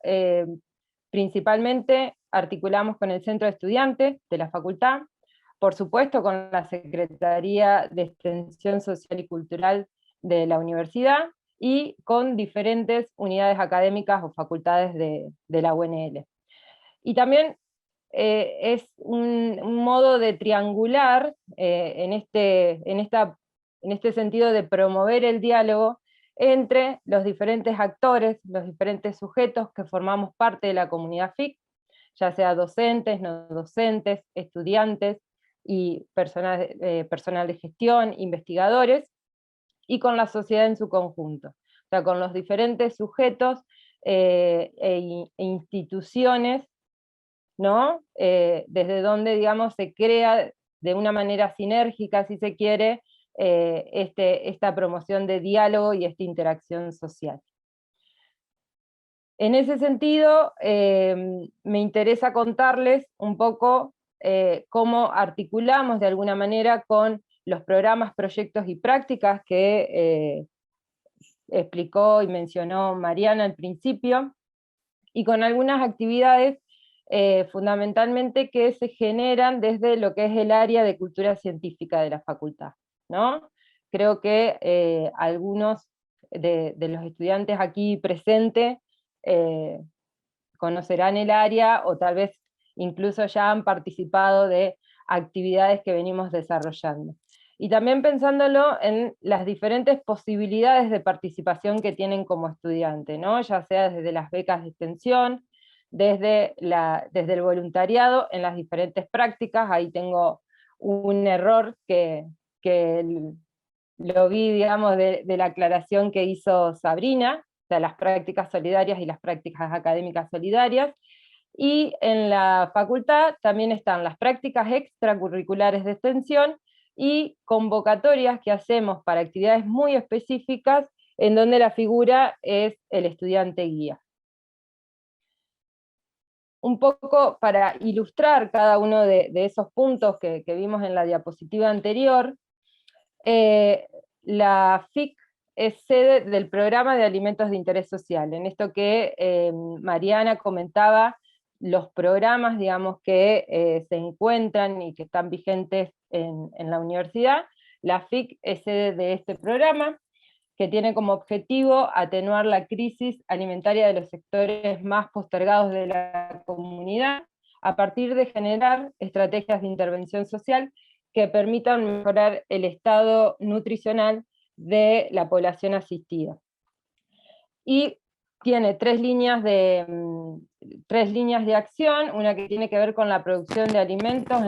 principalmente articulamos con el Centro de Estudiantes de la Facultad, por supuesto con la Secretaría de Extensión Social y Cultural de la Universidad, y con diferentes unidades académicas o facultades de la UNL. Y también es un modo de triangular en este sentido de promover el diálogo entre los diferentes actores, los diferentes sujetos que formamos parte de la comunidad FIC, ya sea docentes, no docentes, estudiantes y personal de gestión, investigadores, y con la sociedad en su conjunto, o sea, con los diferentes sujetos e instituciones, ¿no? Desde donde, digamos, se crea de una manera sinérgica, si se quiere, esta promoción de diálogo y esta interacción social. En ese sentido, me interesa contarles un poco cómo articulamos de alguna manera con los programas, proyectos y prácticas que explicó y mencionó Mariana al principio, y con algunas actividades fundamentalmente que se generan desde lo que es el área de cultura científica de la facultad, ¿no? Creo que algunos de los estudiantes aquí presentes conocerán el área, o tal vez incluso ya han participado de actividades que venimos desarrollando. Y también pensándolo en las diferentes posibilidades de participación que tienen como estudiante, ¿no? Ya sea desde las becas de extensión, desde el voluntariado en las diferentes prácticas. Ahí tengo un error que lo vi, digamos, de la aclaración que hizo Sabrina, o sea, las prácticas solidarias y las prácticas académicas solidarias. Y en la facultad también están las prácticas extracurriculares de extensión y convocatorias que hacemos para actividades muy específicas, en donde la figura es el estudiante guía. Un poco para ilustrar cada uno de esos puntos que vimos en la diapositiva anterior, la FIC es sede del Programa de Alimentos de Interés Social. En esto que Mariana comentaba, los programas, digamos, que se encuentran y que están vigentes en la universidad, la FIC es sede de este programa, que tiene como objetivo atenuar la crisis alimentaria de los sectores más postergados de la comunidad, a partir de generar estrategias de intervención social que permitan mejorar el estado nutricional de la población asistida. Y tiene tres líneas de acción, una que tiene que ver con la producción de alimentos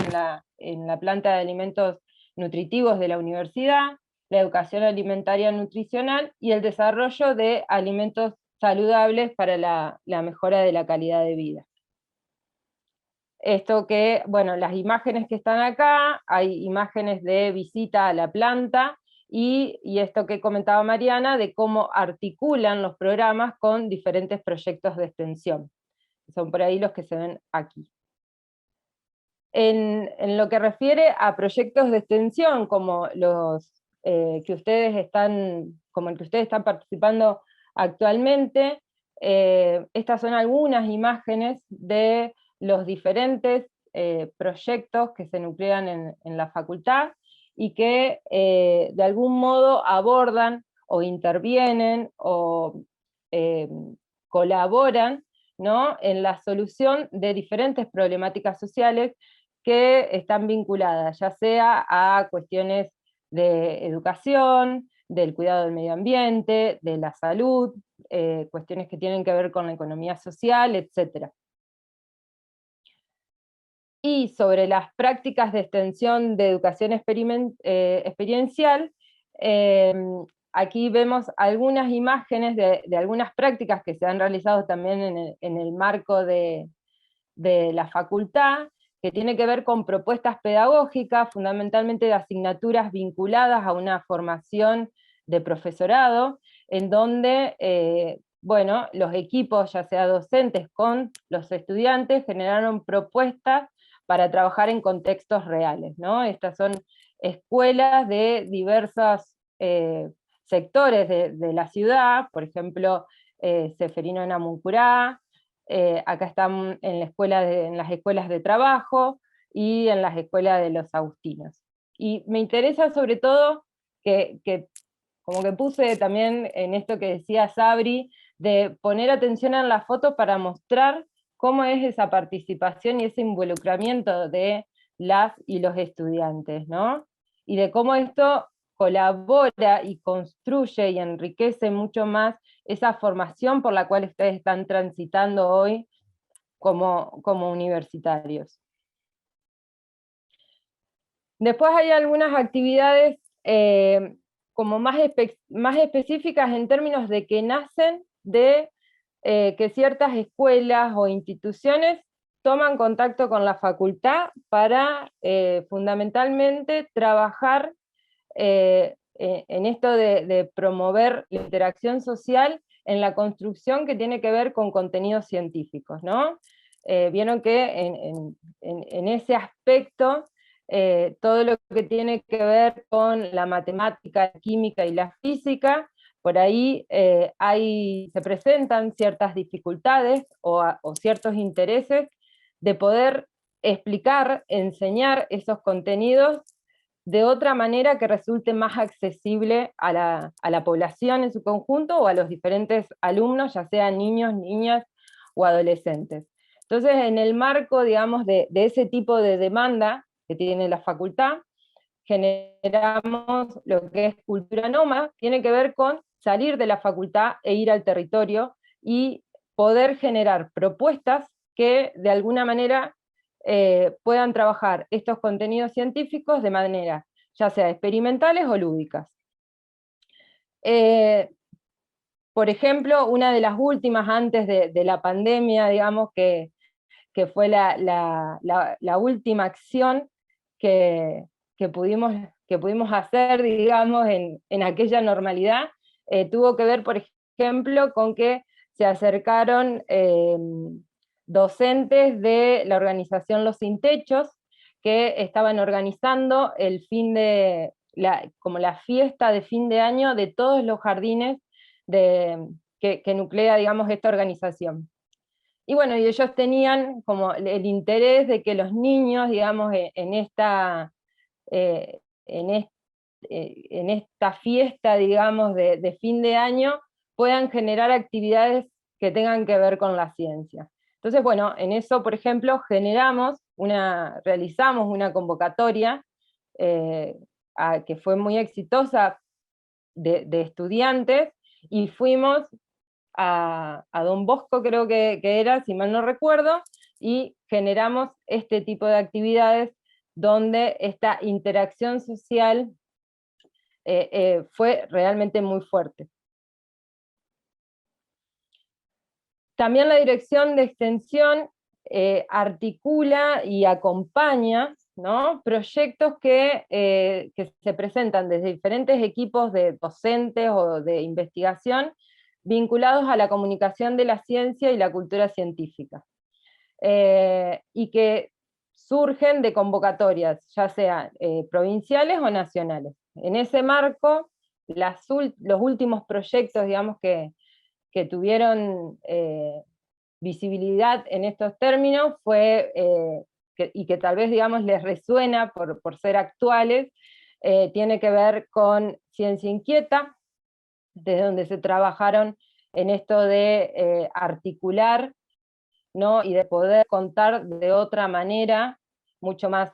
en la planta de alimentos nutritivos de la universidad, la educación alimentaria nutricional y el desarrollo de alimentos saludables para la mejora de la calidad de vida. Esto que, bueno, las imágenes que están acá, hay imágenes de visita a la planta, y esto que comentaba Mariana, de cómo articulan los programas con diferentes proyectos de extensión. Son por ahí los que se ven aquí. En lo que refiere a proyectos de extensión, como los que ustedes están participando actualmente, estas son algunas imágenes de los diferentes proyectos que se nuclean en la facultad, y que de algún modo abordan o intervienen o colaboran, ¿no?, en la solución de diferentes problemáticas sociales que están vinculadas, ya sea a cuestiones de educación, del cuidado del medio ambiente, de la salud, cuestiones que tienen que ver con la economía social, etc. Y sobre las prácticas de extensión de educación experiencial, aquí vemos algunas imágenes de algunas prácticas que se han realizado también en el marco de la facultad, que tiene que ver con propuestas pedagógicas, fundamentalmente de asignaturas vinculadas a una formación de profesorado, en donde bueno, los equipos, ya sea docentes con los estudiantes, generaron propuestas para trabajar en contextos reales, ¿no? Estas son escuelas de diversos sectores de la ciudad, por ejemplo, Ceferino Namuncurá, acá están en las escuelas de trabajo y en las escuelas de los agustinos. Y me interesa sobre todo que como que puse también en esto que decía Sabri, de poner atención en la foto para mostrar cómo es esa participación y ese involucramiento de las y los estudiantes, ¿no? Y de cómo esto colabora y construye y enriquece mucho más esa formación por la cual ustedes están transitando hoy como universitarios. Después hay algunas actividades como más específicas en términos de que nacen de que ciertas escuelas o instituciones toman contacto con la facultad para fundamentalmente trabajar en esto de promover la interacción social en la construcción que tiene que ver con contenidos científicos, ¿no? Vieron que en ese aspecto todo lo que tiene que ver con la matemática, la química y la física, por ahí se presentan ciertas dificultades o ciertos intereses de poder explicar, enseñar esos contenidos de otra manera que resulte más accesible a la población en su conjunto o a los diferentes alumnos, ya sean niños, niñas o adolescentes. Entonces, en el marco, digamos, de ese tipo de demanda que tiene la facultad, generamos lo que es cultura nómada, tiene que ver con salir de la facultad e ir al territorio y poder generar propuestas que de alguna manera puedan trabajar estos contenidos científicos de manera ya sea experimentales o lúdicas. Por ejemplo, una de las últimas antes de la pandemia, digamos, que fue la última acción que pudimos hacer, digamos, en aquella normalidad, tuvo que ver, por ejemplo, con que se acercaron docentes de la organización Los Sin Techos, que estaban organizando como la fiesta de fin de año de todos los jardines que nuclea, digamos, esta organización. Y bueno, y ellos tenían como el interés de que los niños, digamos, en esta fiesta, digamos, de fin de año, puedan generar actividades que tengan que ver con la ciencia. Entonces, bueno, en eso, por ejemplo, realizamos una convocatoria que fue muy exitosa de estudiantes, y fuimos a Don Bosco, creo que era, si mal no recuerdo, y generamos este tipo de actividades donde esta interacción social fue realmente muy fuerte. También la Dirección de Extensión articula y acompaña, ¿no?, proyectos que se presentan desde diferentes equipos de docentes o de investigación vinculados a la comunicación de la ciencia y la cultura científica, y que surgen de convocatorias, ya sea provinciales o nacionales. En ese marco, los últimos proyectos, digamos, que tuvieron visibilidad en estos términos y que tal vez, digamos, les resuena por ser actuales, tiene que ver con Ciencia Inquieta, desde donde se trabajaron en esto de articular, ¿no?, y de poder contar de otra manera, mucho más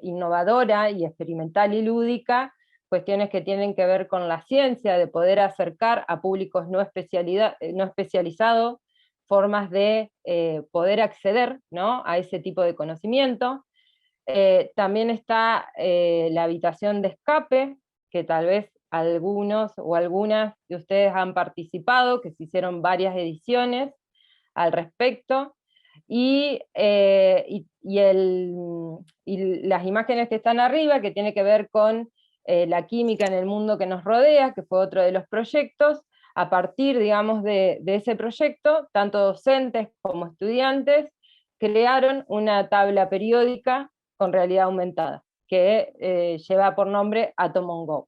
innovadora y experimental y lúdica, cuestiones que tienen que ver con la ciencia, de poder acercar a públicos no especializados formas de poder acceder, ¿no?, a ese tipo de conocimiento. También está la habitación de escape, que tal vez algunos o algunas de ustedes han participado, que se hicieron varias ediciones al respecto, y las imágenes que están arriba, que tiene que ver con la química en el mundo que nos rodea, que fue otro de los proyectos. A partir, digamos, de ese proyecto, tanto docentes como estudiantes crearon una tabla periódica con realidad aumentada, que lleva por nombre Atom on Go.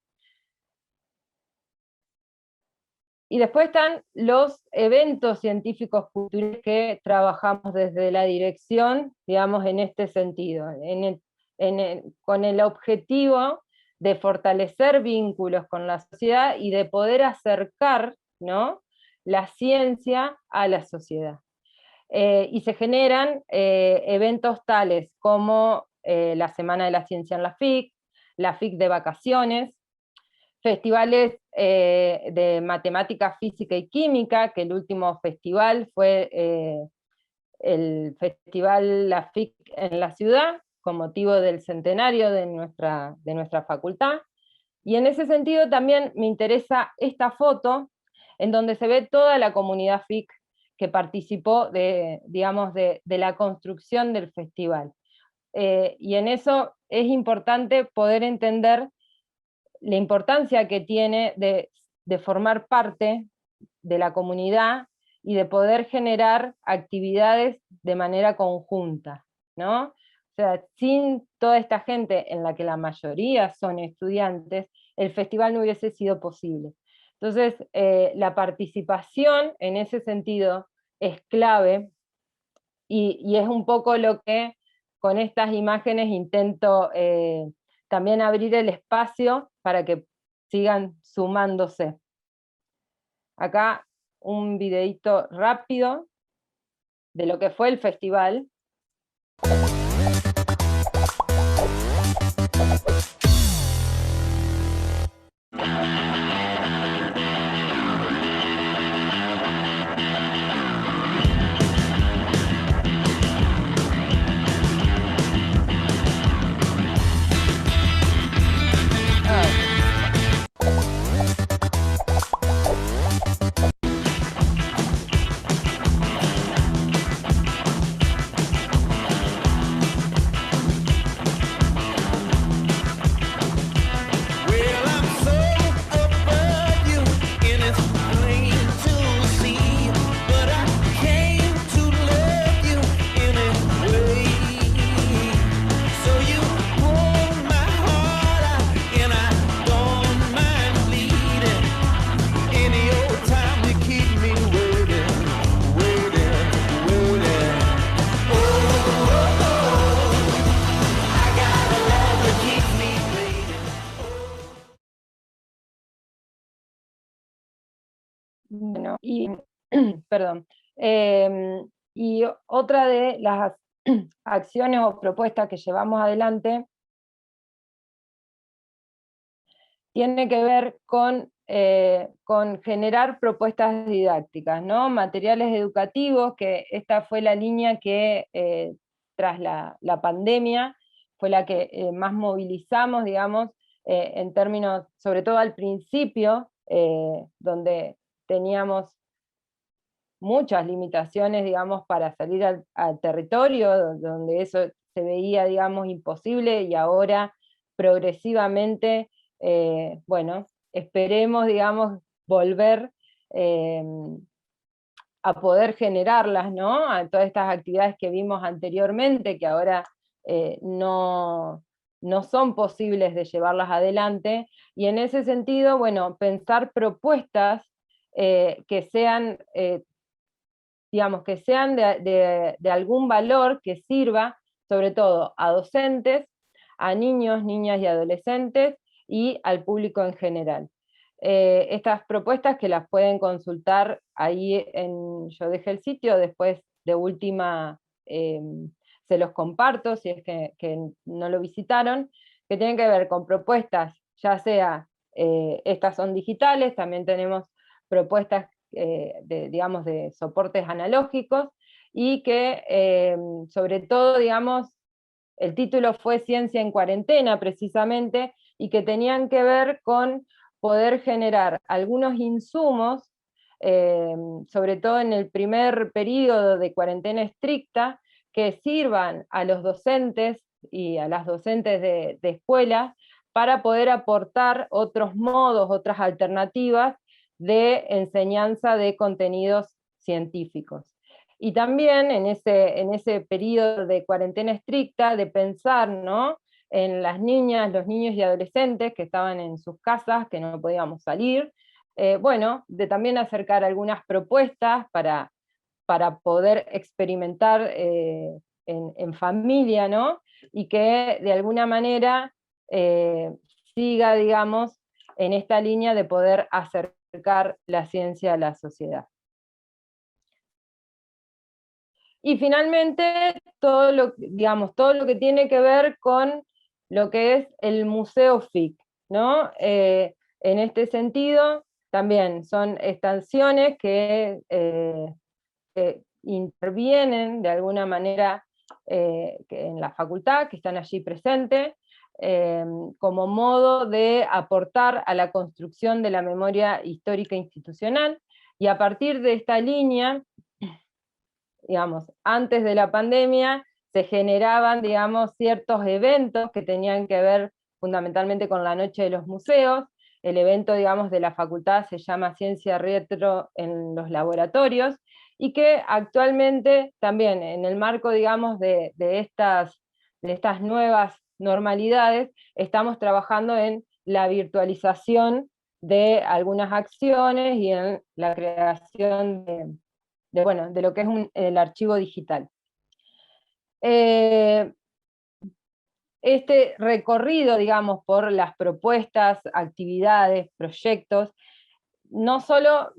Y después están los eventos científicos culturales que trabajamos desde la dirección, digamos, en este sentido, con el objetivo de fortalecer vínculos con la sociedad y de poder acercar, ¿no?, la ciencia a la sociedad. Y se generan eventos tales como la Semana de la Ciencia en la FIC de vacaciones, festivales de matemática, física y química, que el último festival fue el festival La FIC en la ciudad, con motivo del centenario de nuestra facultad. Y en ese sentido también me interesa esta foto, en donde se ve toda la comunidad FIC que participó digamos, de la construcción del festival. Y en eso es importante poder entender la importancia que tiene de formar parte de la comunidad y de poder generar actividades de manera conjunta, ¿no? O sea, sin toda esta gente, en la que la mayoría son estudiantes, el festival no hubiese sido posible. Entonces, la participación en ese sentido es clave, y es un poco lo que con estas imágenes intento también abrir el espacio para que sigan sumándose. Acá un videíto rápido de lo que fue el festival. Bueno, y, perdón, y otra de las acciones o propuestas que llevamos adelante tiene que ver con generar propuestas didácticas, ¿no? Materiales educativos, que esta fue la línea que tras la pandemia fue la que más movilizamos, digamos, en términos, sobre todo al principio, donde teníamos muchas limitaciones, digamos, para salir al territorio, donde eso se veía, digamos, imposible, y ahora progresivamente, bueno, esperemos, digamos, volver a poder generarlas, ¿no?, a todas estas actividades que vimos anteriormente, que ahora no son posibles de llevarlas adelante, y en ese sentido, bueno, pensar propuestas que sean, digamos, que sean de algún valor, que sirva sobre todo a docentes, a niños, niñas y adolescentes, y al público en general. Estas propuestas, que las pueden consultar ahí, yo dejé el sitio, después de última se los comparto si es que no lo visitaron, que tienen que ver con propuestas, ya sea estas son digitales, también tenemos propuestas digamos, de soportes analógicos, y que sobre todo, digamos, el título fue Ciencia en Cuarentena, precisamente, y que tenían que ver con poder generar algunos insumos, sobre todo en el primer periodo de cuarentena estricta, que sirvan a los docentes y a las docentes de escuelas para poder aportar otros modos, otras alternativas de enseñanza de contenidos científicos. Y también en ese periodo de cuarentena estricta, de pensar, ¿no?, en las niñas, los niños y adolescentes que estaban en sus casas, que no podíamos salir, bueno, de también acercar algunas propuestas para poder experimentar en familia, ¿no? Y que de alguna manera siga, digamos, en esta línea de poder acercar la ciencia a la sociedad. Y finalmente, todo lo que tiene que ver con lo que es el Museo FIC, ¿no? En este sentido, también son estaciones que intervienen de alguna manera en la facultad, que están allí presentes, como modo de aportar a la construcción de la memoria histórica institucional, y a partir de esta línea, digamos, antes de la pandemia, se generaban, digamos, ciertos eventos que tenían que ver fundamentalmente con la Noche de los Museos. El evento, digamos, de la facultad se llama Ciencia Retro en los Laboratorios, y que actualmente también en el marco, digamos, de estas nuevas normalidades, estamos trabajando en la virtualización de algunas acciones y en la creación de lo que es el archivo digital. Este recorrido, digamos, por las propuestas, actividades, proyectos, no solo,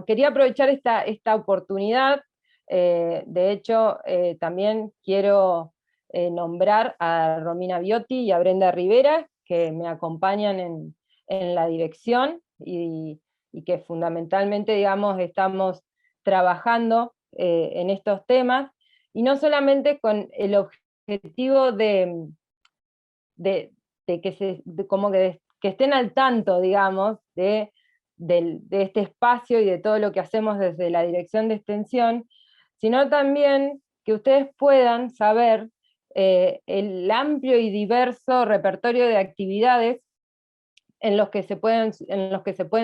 quería aprovechar esta oportunidad, de hecho, también quiero nombrar a Romina Biotti y a Brenda Rivera, que me acompañan en la dirección, y que fundamentalmente, digamos, estamos trabajando en estos temas, y no solamente con el objetivo de que estén al tanto, digamos, de este espacio y de todo lo que hacemos desde la Dirección de Extensión, sino también que ustedes puedan saber el amplio y diverso repertorio de actividades en los que se pueden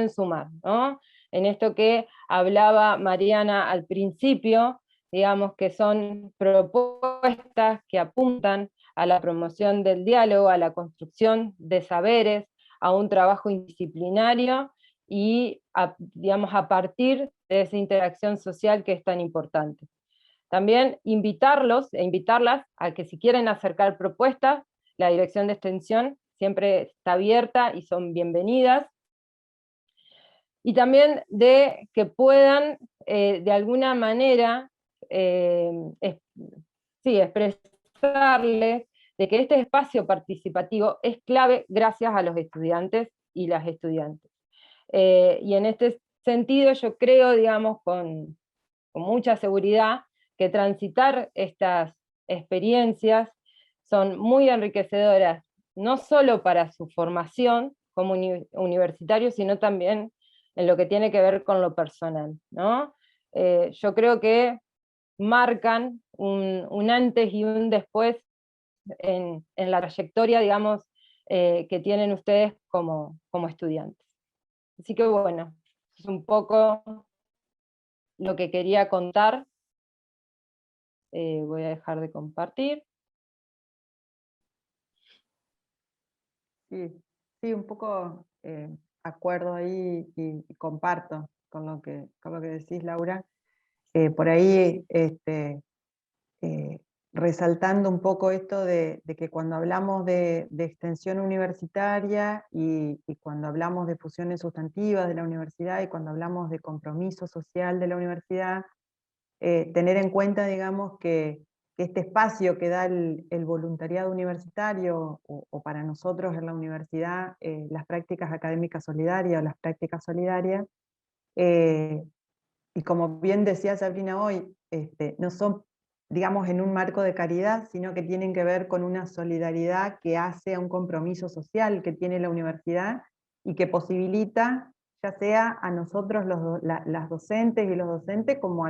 sumar, ¿no? En esto que hablaba Mariana al principio, digamos, que son propuestas que apuntan a la promoción del diálogo, a la construcción de saberes, a un trabajo interdisciplinario, y digamos, a partir de esa interacción social que es tan importante. También invitarlos e invitarlas a que, si quieren acercar propuestas, la Dirección de Extensión siempre está abierta y son bienvenidas. Y también de que puedan, de alguna manera, expresarles de que este espacio participativo es clave gracias a los estudiantes y las estudiantes. Y en este sentido yo creo, digamos, con mucha seguridad, que transitar estas experiencias son muy enriquecedoras, no solo para su formación como universitario, sino también en lo que tiene que ver con lo personal, ¿no? Yo creo que marcan un antes y un después en la trayectoria, digamos, que tienen ustedes como estudiantes. Así que bueno, es un poco lo que quería contar. Voy a dejar de compartir. Sí, un poco acuerdo ahí y comparto con lo que decís, Laura. Por ahí resaltando un poco esto de que cuando hablamos de extensión universitaria y cuando hablamos de fusiones sustantivas de la universidad y cuando hablamos de compromiso social de la universidad, tener en cuenta, digamos, que este espacio que da el voluntariado universitario, o para nosotros en la universidad, las prácticas académicas solidarias o las prácticas solidarias, y como bien decía Sabrina hoy, no son, digamos, en un marco de caridad, sino que tienen que ver con una solidaridad que hace a un compromiso social que tiene la universidad y que posibilita, ya sea a nosotros las docentes y los docentes, como a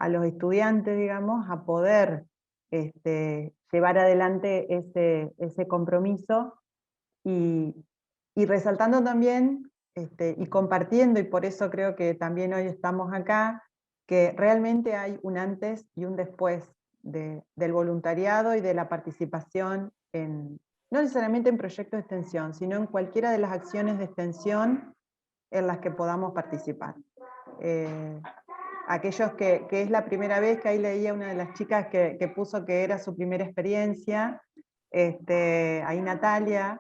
los estudiantes, digamos, a poder llevar adelante ese compromiso y resaltando también y compartiendo, y por eso creo que también hoy estamos acá, que realmente hay un antes y un después del voluntariado y de la participación no necesariamente en proyectos de extensión, sino en cualquiera de las acciones de extensión en las que podamos participar. Aquellos que es la primera vez, que ahí leía una de las chicas que puso que era su primera experiencia, ahí Natalia,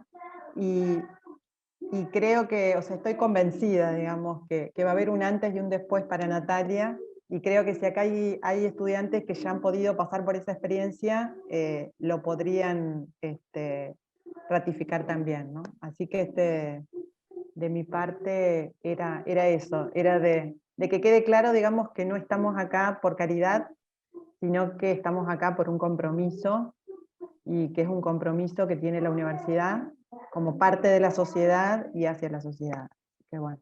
y creo que, o sea, estoy convencida, digamos, que va a haber un antes y un después para Natalia, y creo que si acá hay estudiantes que ya han podido pasar por esa experiencia, lo podrían ratificar también, ¿no? Así que de mi parte era eso, era de que quede claro, digamos, que no estamos acá por caridad, sino que estamos acá por un compromiso, y que es un compromiso que tiene la universidad como parte de la sociedad y hacia la sociedad. Qué bueno.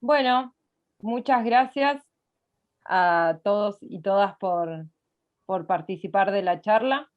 Bueno, muchas gracias a todos y todas por participar de la charla.